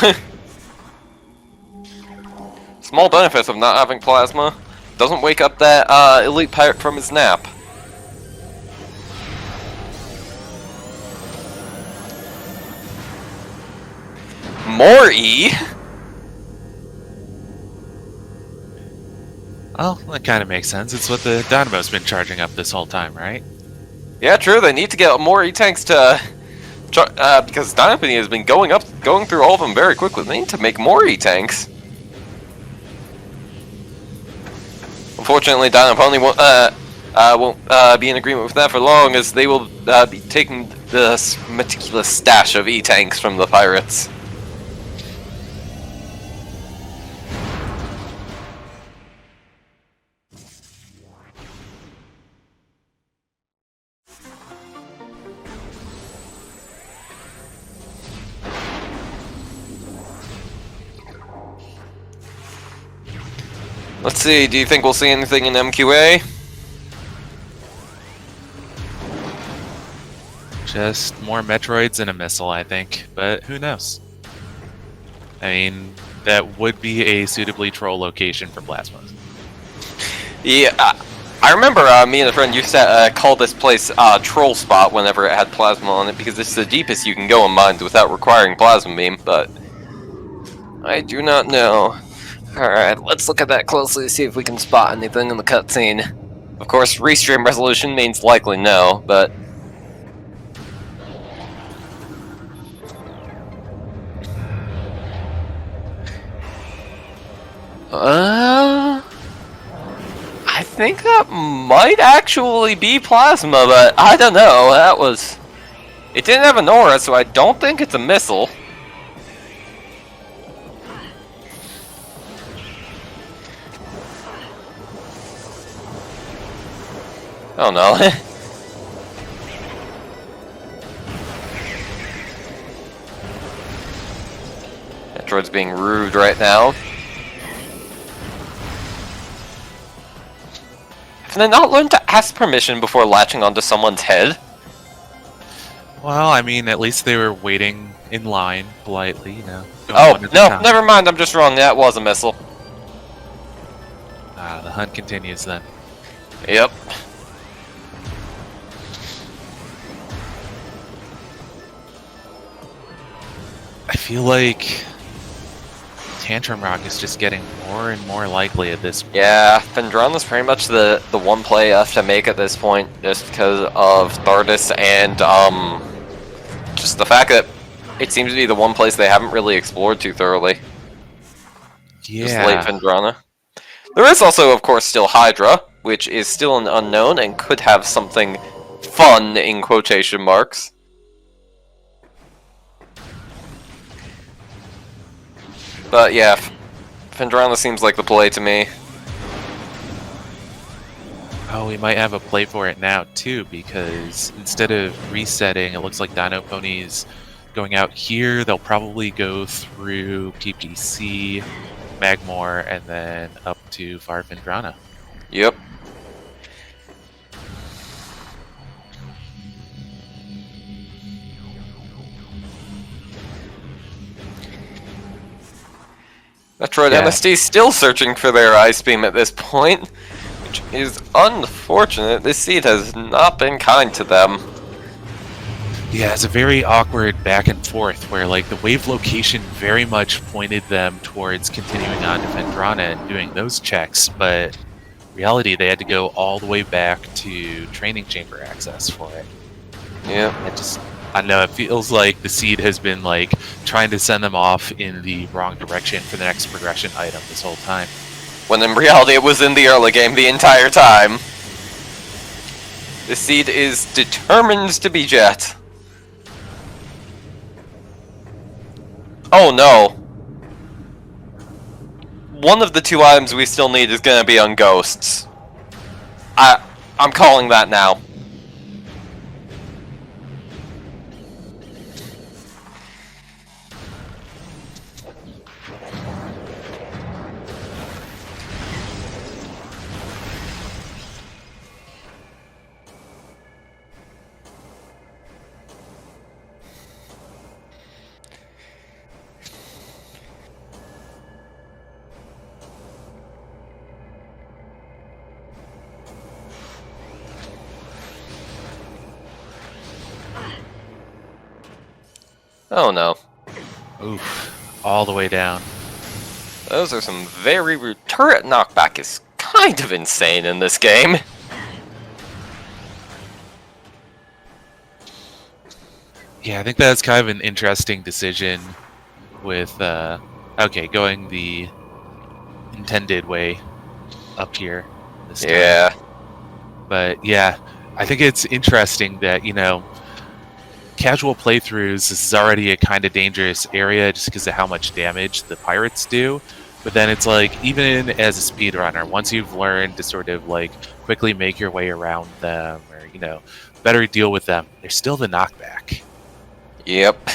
Small benefits of not having plasma. Doesn't wake up that elite pirate from his nap. More E? Well, that kind of makes sense. It's what the Dynamo's been charging up this whole time, right? Yeah, true. They need to get more E-tanks to... because Dynamo has been going through all of them very quickly. They need to make more E-tanks. Unfortunately, Dynapony won't be in agreement with that for long, as they will be taking this meticulous stash of E-tanks from the pirates. Let's see, do you think we'll see anything in MQA? Just more Metroids and a missile, I think. But who knows? I mean, that would be a suitably troll location for plasmas. Yeah, I remember me and a friend used to call this place Troll Spot whenever it had plasma on it, because it's the deepest you can go in mines without requiring plasma beam, but I do not know. Alright, let's look at that closely to see if we can spot anything in the cutscene. Of course, restream resolution means likely no, but... I think that might actually be plasma, but I don't know, that was... It didn't have an aura, so I don't think it's a missile. Oh no. Metroid's being rude right now. Have I not learned to ask permission before latching onto someone's head? Well, I mean, at least they were waiting in line politely, you know. Oh, no, never mind, I'm just wrong. That was a missile. The hunt continues then. Yep. I feel like Tantrum Rock is just getting more and more likely at this point. Yeah, Phendrana's pretty much the one play you have to make at this point, just because of Thardis and, just the fact that it seems to be the one place they haven't really explored too thoroughly. Yeah. Just late Phendrana. There is also, of course, still Hydra, which is still an unknown and could have something fun in quotation marks. But yeah, Phendrana seems like the play to me. Oh, we might have a play for it now, too, because instead of resetting, it looks like Dino Pony's going out here. They'll probably go through PPC, Magmore, and then up to Far Phendrana. Yep. Metroid MST still searching for their Ice Beam at this point, which is unfortunate. This seed has not been kind to them. Yeah, it's a very awkward back and forth where, like, the wave location very much pointed them towards continuing on to Phendrana and doing those checks, but in reality, they had to go all the way back to training chamber access for it. Yeah. I don't know, it feels like the seed has been, like, trying to send them off in the wrong direction for the next progression item this whole time. When in reality it was in the early game the entire time. The seed is determined to be Jet. Oh no. One of the two items we still need is gonna be on Ghosts. I'm calling that now. Oh no. Oof, all the way down. Those are some very rude... Turret knockback is kind of insane in this game. Yeah, I think that's kind of an interesting decision with, okay, going the intended way up here this time. Yeah. But yeah, I think it's interesting that, you know, casual playthroughs, this is already a kind of dangerous area just because of how much damage the pirates do. But then it's like, even as a speedrunner, once you've learned to sort of like quickly make your way around them or, you know, better deal with them, there's still the knockback. Yep.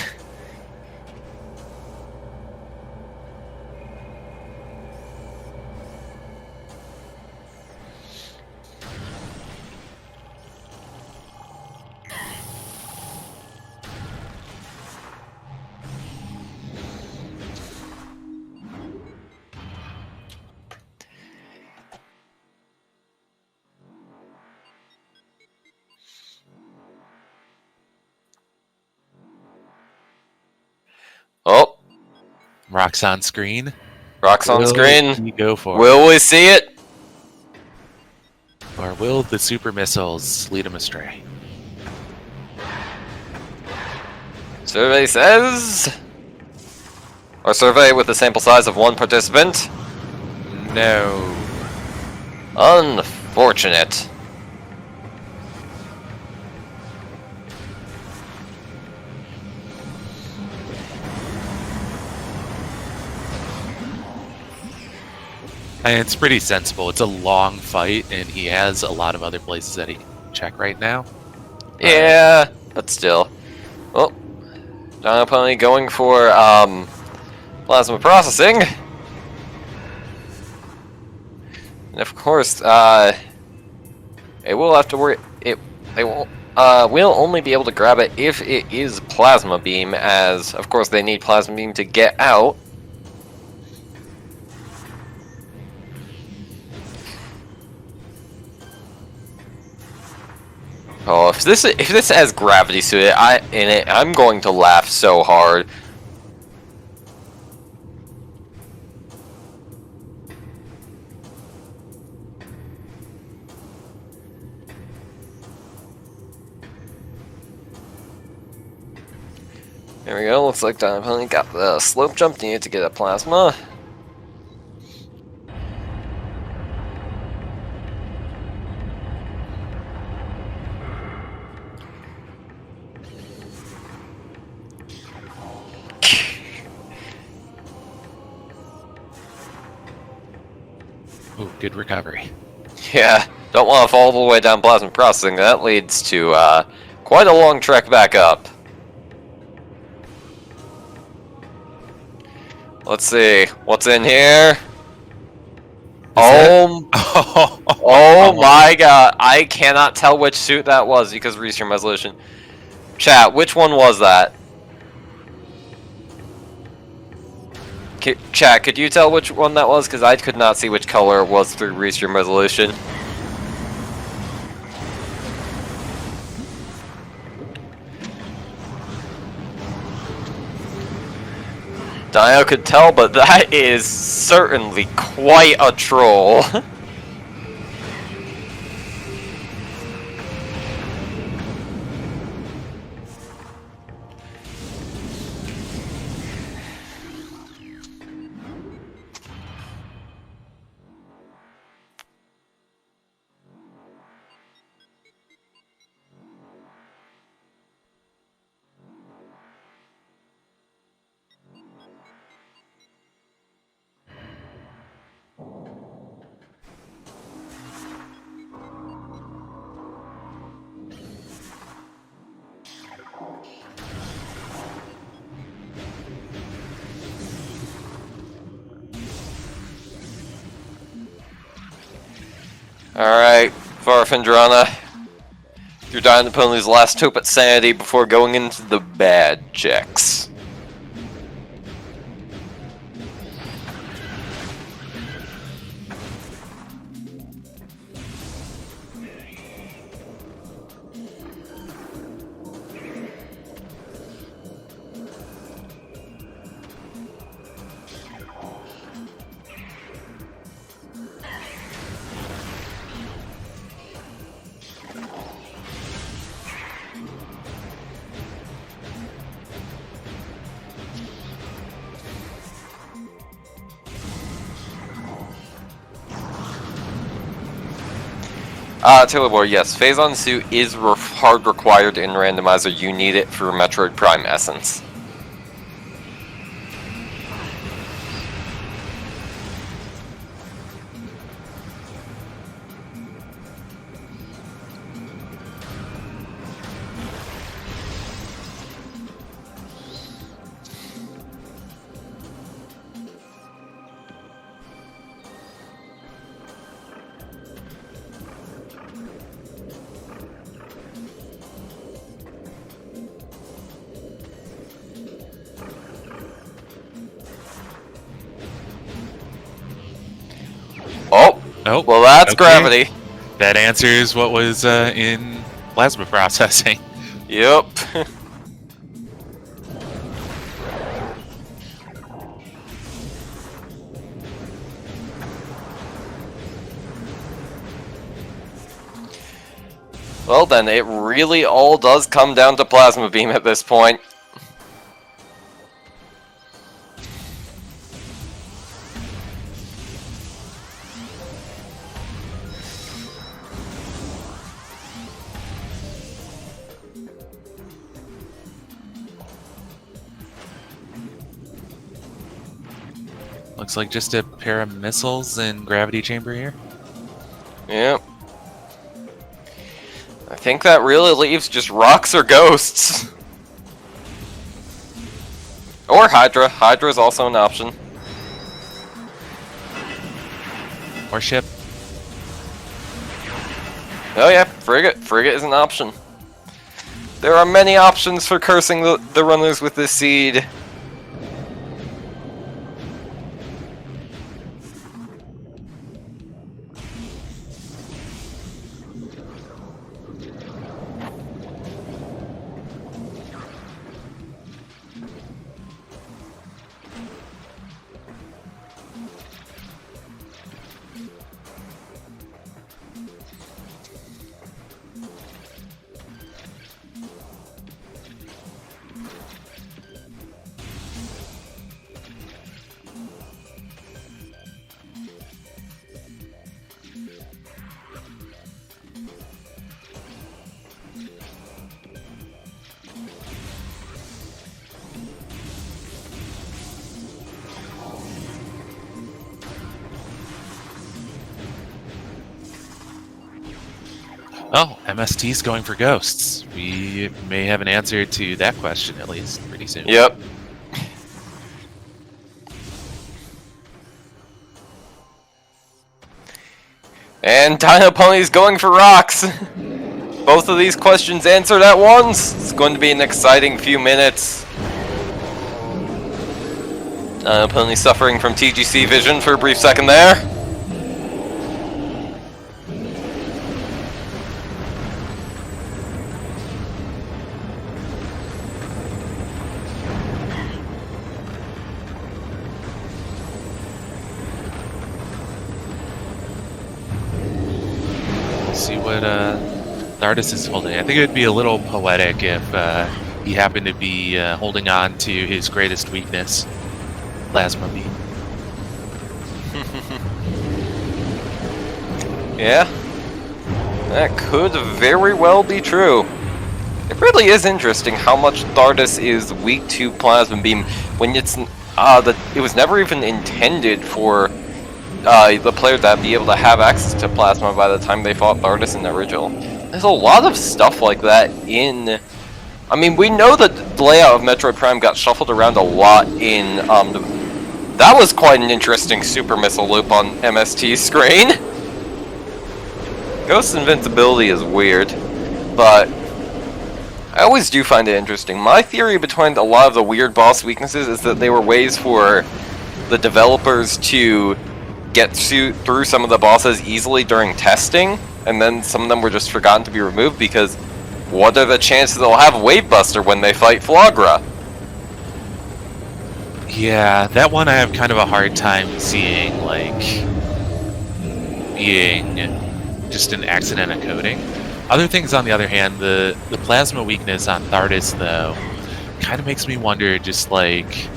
Oh. Rock's on screen. Rocks on Will screen. he go for Will we see it? it? Or will the super missiles lead him astray? Survey says... Or survey with a sample size of 1 participant. No. Unfortunate. And it's pretty sensible. It's a long fight, and he has a lot of other places that he can check right now. Yeah, but still. Oh, Dino Pony going for plasma processing. And of course, it will have to worry. They will will only be able to grab it if it is plasma beam, as of course they need plasma beam to get out. Oh, if this has gravity suit in it, I'm going to laugh so hard. There we go. Looks like Dino Pony got the slope jump needed to get a plasma. Ooh, good recovery. Yeah, don't want to fall all the way down plasma processing. That leads to quite a long trek back up. Let's see, what's in here? Oh my god, I cannot tell which suit that was because of restream resolution. Chat, which one was that? Chat, could you tell which one that was? Because I could not see which color it was through restream resolution. Dio could tell, but that is certainly quite a troll. Alright, Farfindrana. You're Dino Pony's last hope at sanity before going into the bad checks. Taylor Boy, yes, Phazon suit is hard required in Randomizer. You need it for Metroid Prime Essence. Oh, well that's okay. Gravity. That answers what was in plasma processing. Yep. Well then, it really all does come down to Plasma Beam at this point. Looks like just a pair of missiles and gravity chamber here. Yep. I think that really leaves just rocks or ghosts. Or Hydra. Hydra is also an option. Or ship. Oh yeah, Frigate. Frigate is an option. There are many options for cursing the runners with this seed. Oh, MST's going for ghosts. We may have an answer to that question at least pretty soon. Yep. And Dino Pony's going for rocks. Both of these questions answered at once. It's going to be an exciting few minutes. Dino Pony suffering from TGC vision for a brief second there. See what the artist is holding. I think it would be a little poetic if he happened to be holding on to his greatest weakness, Plasma Beam. Yeah, that could very well be true. It really is interesting how much Thardus is weak to Plasma Beam when it's it was never even intended for the player to be able to have access to Plasma by the time they fought Thardus in the original. There's a lot of stuff like that in... I mean, we know that the layout of Metroid Prime got shuffled around a lot in... that was quite an interesting super missile loop on MST's screen. Ghost's invincibility is weird, but I always do find it interesting. My theory behind a lot of the weird boss weaknesses is that they were ways for the developers to get through some of the bosses easily during testing, and then some of them were just forgotten to be removed because what are the chances they'll have Wave Buster when they fight Flagra? Yeah, that one I have kind of a hard time seeing, like, being just an accident of coding. Other things, on the other hand, the plasma weakness on Thardus, though, kind of makes me wonder, just like,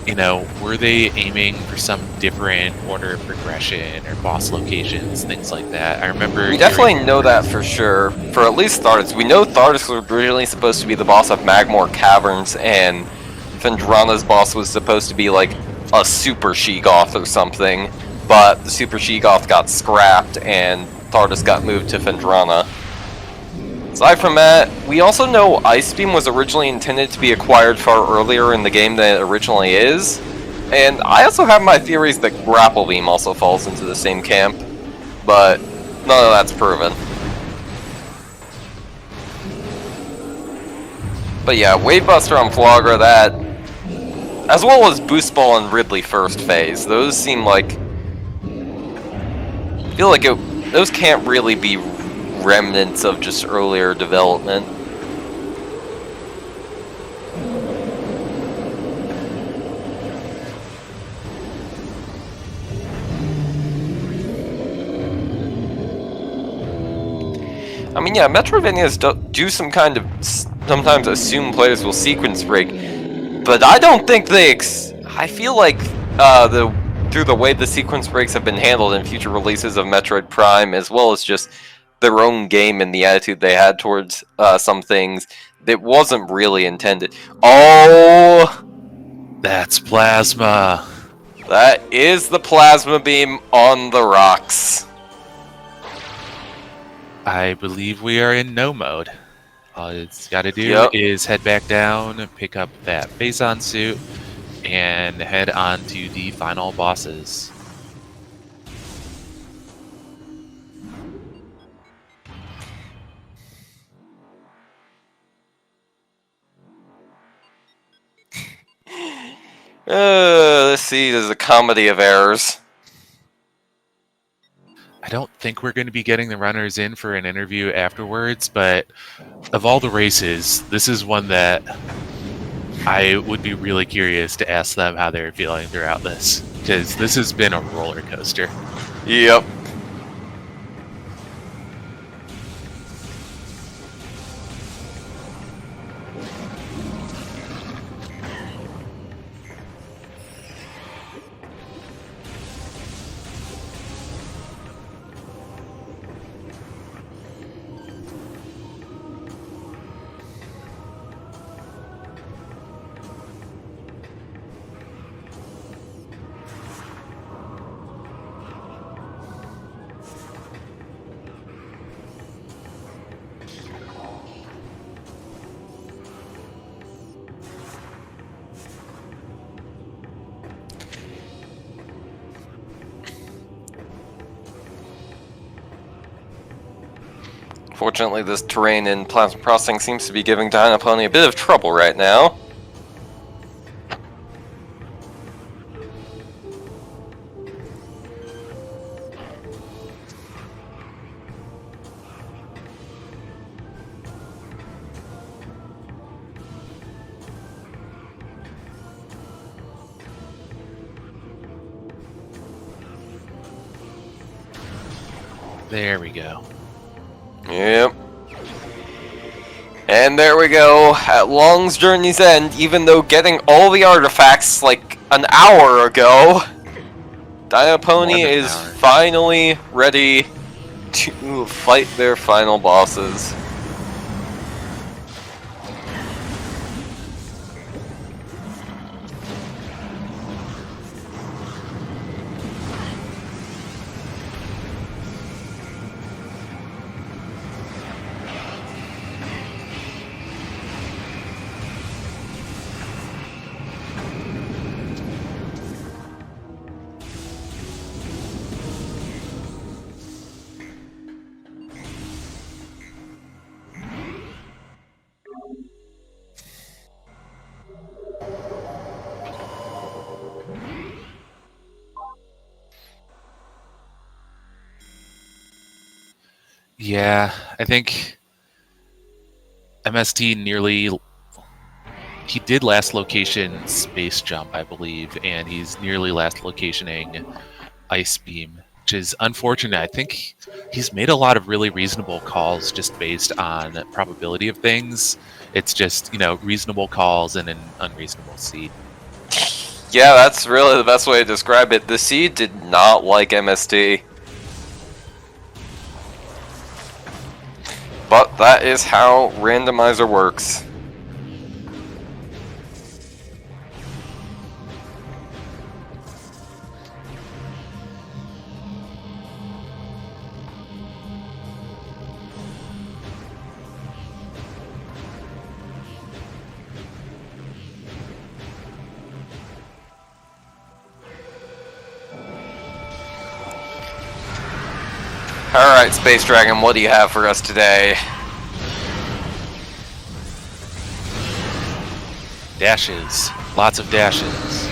you know, were they aiming for some different order of progression or boss locations, things like that? I remember... We definitely know that for sure. For at least Thardus. We know Thardus was originally supposed to be the boss of Magmore Caverns, and Fendrana's boss was supposed to be like a Super Sheegoth or something, but the Super Sheegoth got scrapped and Thardus got moved to Fendrana. Aside from that, we also know Ice Beam was originally intended to be acquired far earlier in the game than it originally is, and I also have my theories that Grapple Beam also falls into the same camp, but none of that's proven. But yeah, Wave Buster on Flagra, that, as well as Boost Ball and Ridley first phase, those seem like... I feel like those can't really be remnants of just earlier development. I mean, mean, yeah, Metroidvanias do some kind of sometimes assume players will sequence break, but I don't think they. I feel like through the way the sequence breaks have been handled in future releases of Metroid Prime, as well as just their own game and the attitude they had towards some things, that wasn't really intended. Oh, That's plasma. that is the plasma beam on the rocks. I believe we are in no mode. All it's got to do Yep. is head back down, pick up that face-on suit, and head on to the final bosses. Let's see, there's a comedy of errors. I don't think we're going to be getting the runners in for an interview afterwards, but of all the races, this is one that I would be really curious to ask them how they're feeling throughout this, because this has been a roller coaster. Yep. Fortunately, this terrain in plasma processing seems to be giving Dynapony a bit of trouble right now. There we go. Yep. And there we go, at Long's journey's end, even though getting all the artifacts like an hour ago, Dynapony is finally ready to fight their final bosses. Yeah, I think MST he did last location Space Jump, I believe, and he's nearly last locationing Ice Beam, which is unfortunate. I think he's made a lot of really reasonable calls just based on probability of things. It's just, reasonable calls and an unreasonable seed. Yeah, that's really the best way to describe it. The Seed did not like MST. But that is how Randomizer works. Alright, Space Dragon, what do you have for us today? Dashes. Lots of dashes.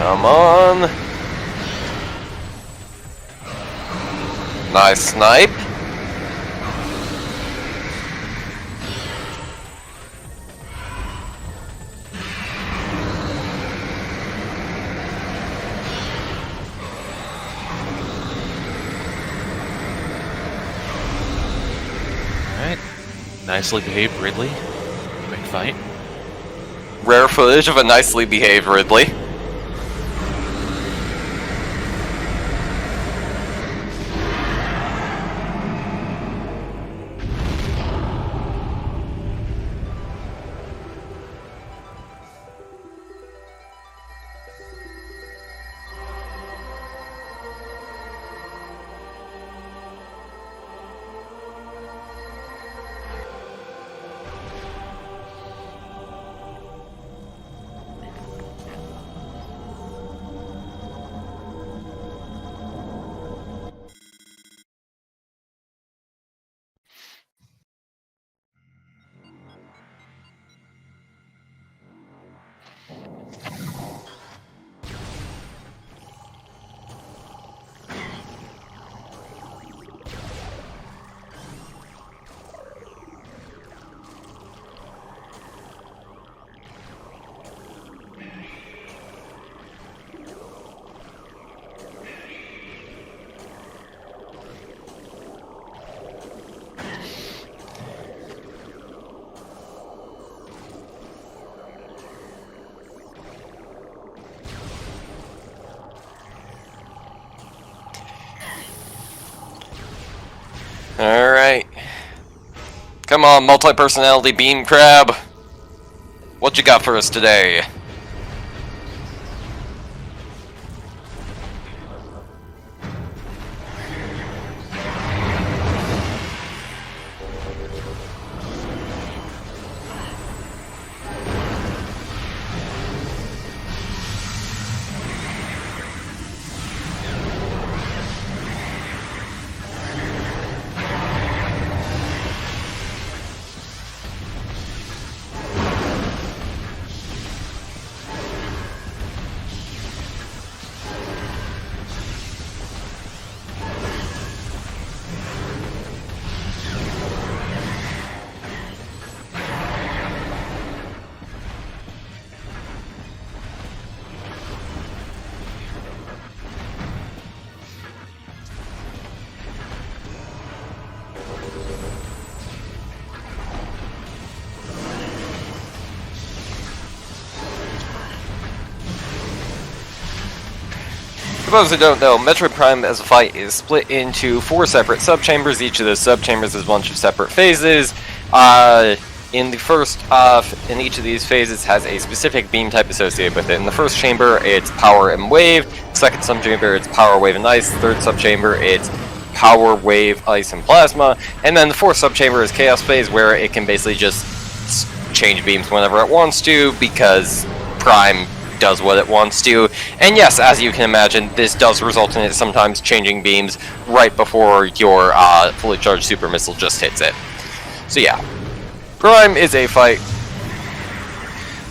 Come on. Nice snipe. Alright. Nicely behaved Ridley. Quick fight. Rare footage of a nicely behaved Ridley. Alright. Come on, multi-personality beam crab. What you got for us today? For those who don't know, Metroid Prime as a fight is split into 4 separate subchambers. Each of those subchambers is a bunch of separate phases. In the first, in each of these phases has a specific beam type associated with it. In the first chamber, it's power and wave. Second subchamber, it's power, wave, and ice. Third subchamber, it's power, wave, ice, and plasma. And then the fourth subchamber is chaos phase, where it can basically just change beams whenever it wants to, because Prime does what it wants to. And yes, as you can imagine, this does result in it sometimes changing beams right before your fully charged super missile just hits it. So yeah, Prime is a fight.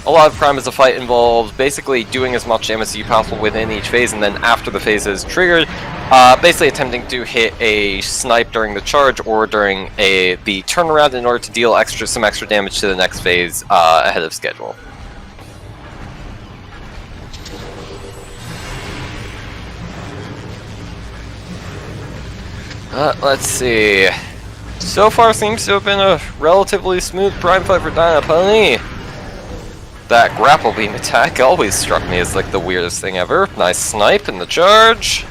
A lot of Prime as a fight involves basically doing as much damage as you possible within each phase, and then after the phase is triggered, basically attempting to hit a snipe during the charge or during the turnaround in order to deal some extra damage to the next phase ahead of schedule. Let's see. So far seems to have been a relatively smooth Prime fight for Dynapony. That grapple beam attack always struck me as like the weirdest thing ever. Nice snipe in the charge.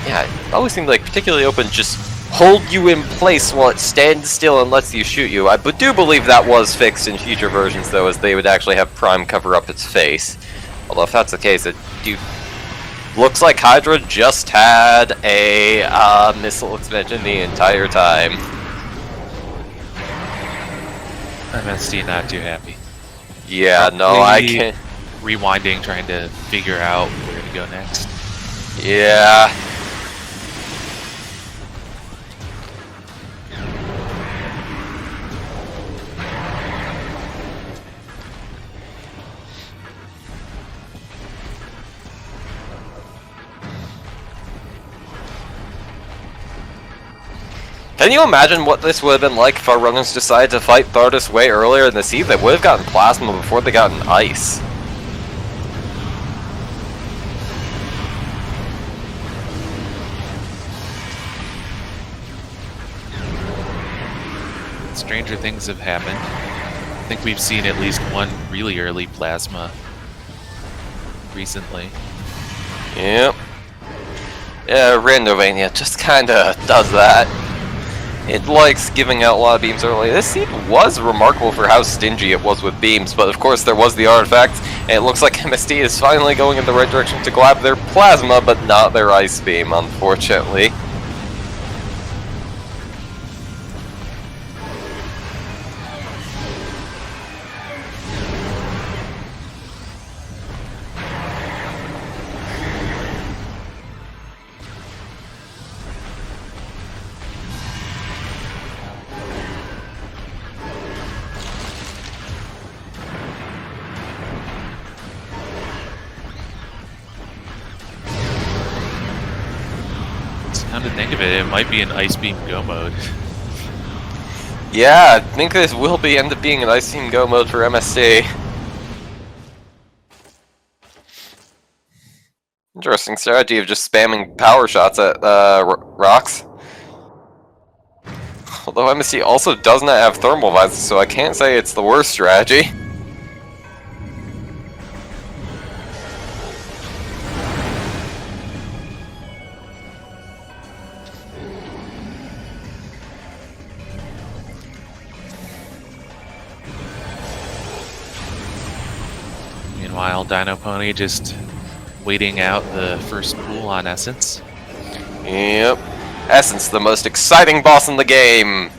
Yeah, it always seemed like particularly open, just hold you in place while it stands still and lets you shoot you. I do believe that was fixed in future versions though, as they would actually have Prime cover up its face. Although if that's the case, it looks like Hydra just had a missile expansion the entire time. MST not too happy. Yeah, no, I can't. Rewinding, trying to figure out where to go next. Yeah. Can you imagine what this would have been like if our runners decided to fight Thardus way earlier in the seed? They would have gotten plasma before they got an ice. Stranger things have happened. I think we've seen at least one really early plasma recently. Yep. Yeah, Randomizer just kinda does that. It likes giving out a lot of beams early. This seed was remarkable for how stingy it was with beams, but of course there was the artifact, and it looks like MST is finally going in the right direction to grab their plasma, but not their ice beam, unfortunately. Come to think of it, it might be an Ice Beam Go mode. Yeah, I think this will end up being an Ice Beam Go mode for MST. Interesting strategy of just spamming power shots at rocks. Although MST also does not have thermal visors, so I can't say it's the worst strategy. Meanwhile, Dino Pony just waiting out the first pool on Essence. Yep. Essence, the most exciting boss in the game.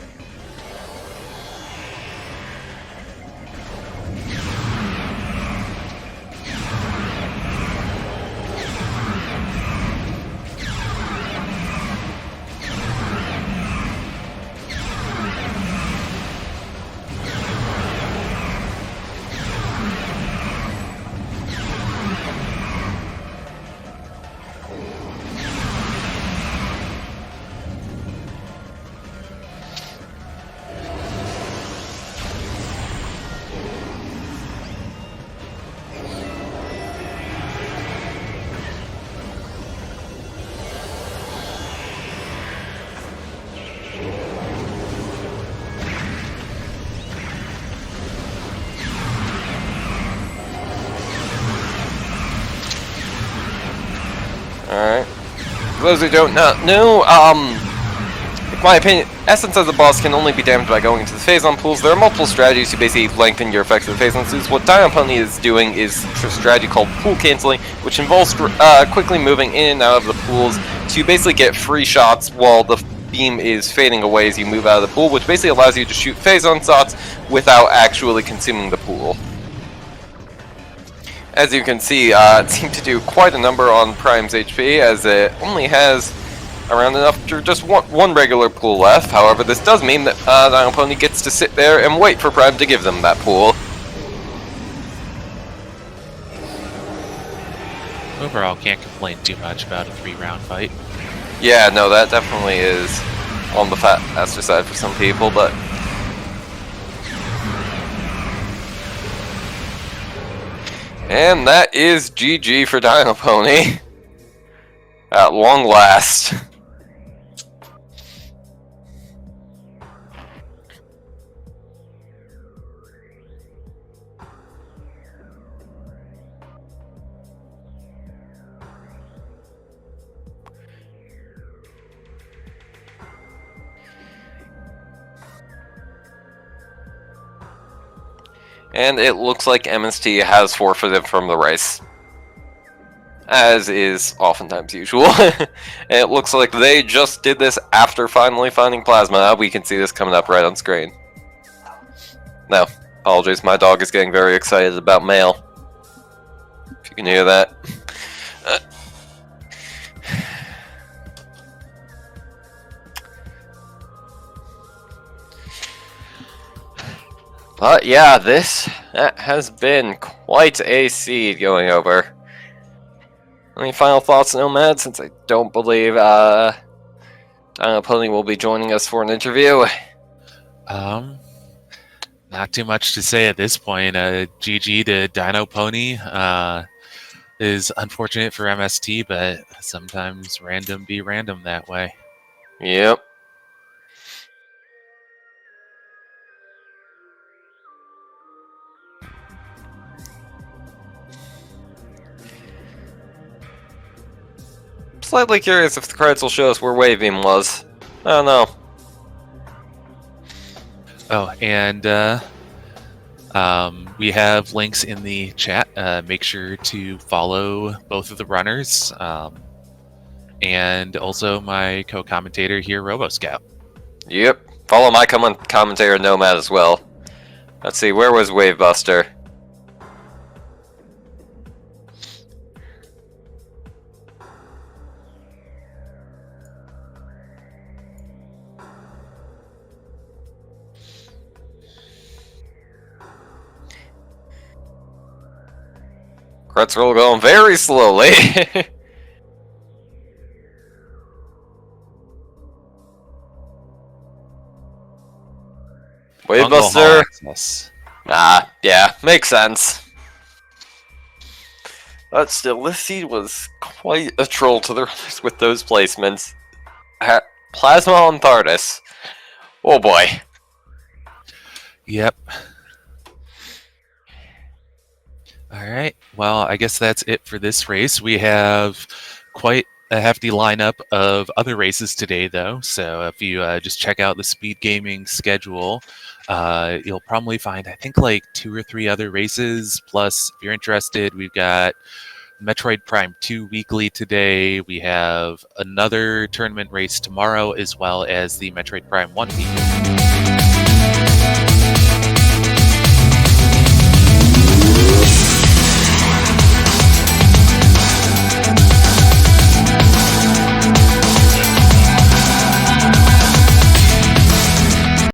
Alright. For those who don't know, in my opinion, Essence as a boss can only be damaged by going into the Phazon pools. There are multiple strategies to basically lengthen your effects of the Phazon suits. What Dino Pony is doing is a strategy called pool canceling, which involves quickly moving in and out of the pools to basically get free shots while the beam is fading away as you move out of the pool, which basically allows you to shoot Phazon shots without actually consuming the pool. As you can see, it seemed to do quite a number on Prime's HP, as it only has around enough to just one regular pool left. However, this does mean that Dino Pony gets to sit there and wait for Prime to give them that pool. Overall, can't complain too much about a 3-round fight. Yeah, no, that definitely is on the faster side for some people, but... And that is GG for Dino Pony. At long last. And it looks like MST has forfeited from the race. As is oftentimes usual. And it looks like they just did this after finally finding plasma. We can see this coming up right on screen. No, apologies, my dog is getting very excited about mail. If you can hear that. But yeah, that has been quite a seed going over. Any final thoughts, Nomad? Since I don't believe Pony will be joining us for an interview. Um, Not too much to say at this point. GG to Dino Pony. Is unfortunate for MST, but sometimes random be random that way. Yep. Slightly curious if the credits will show us where Wave Beam was. I don't know. Oh, and we have links in the chat. Make sure to follow both of the runners, and also my co-commentator here, RoboScout. Yep. Follow my commentator Nomad as well. Let's see, where was Wavebuster? Credits roll going very slowly. Wavebuster. Yeah, makes sense. But still, this seed was quite a troll to the runners with those placements. Plasma on Thardis. Oh boy. Yep. All right. Well, I guess that's it for this race. We have quite a hefty lineup of other races today, though. So if you just check out the Speed Gaming schedule, you'll probably find, I think, like 2 or 3 other races. Plus, if you're interested, we've got Metroid Prime 2 weekly today. We have another tournament race tomorrow, as well as the Metroid Prime 1 weekly.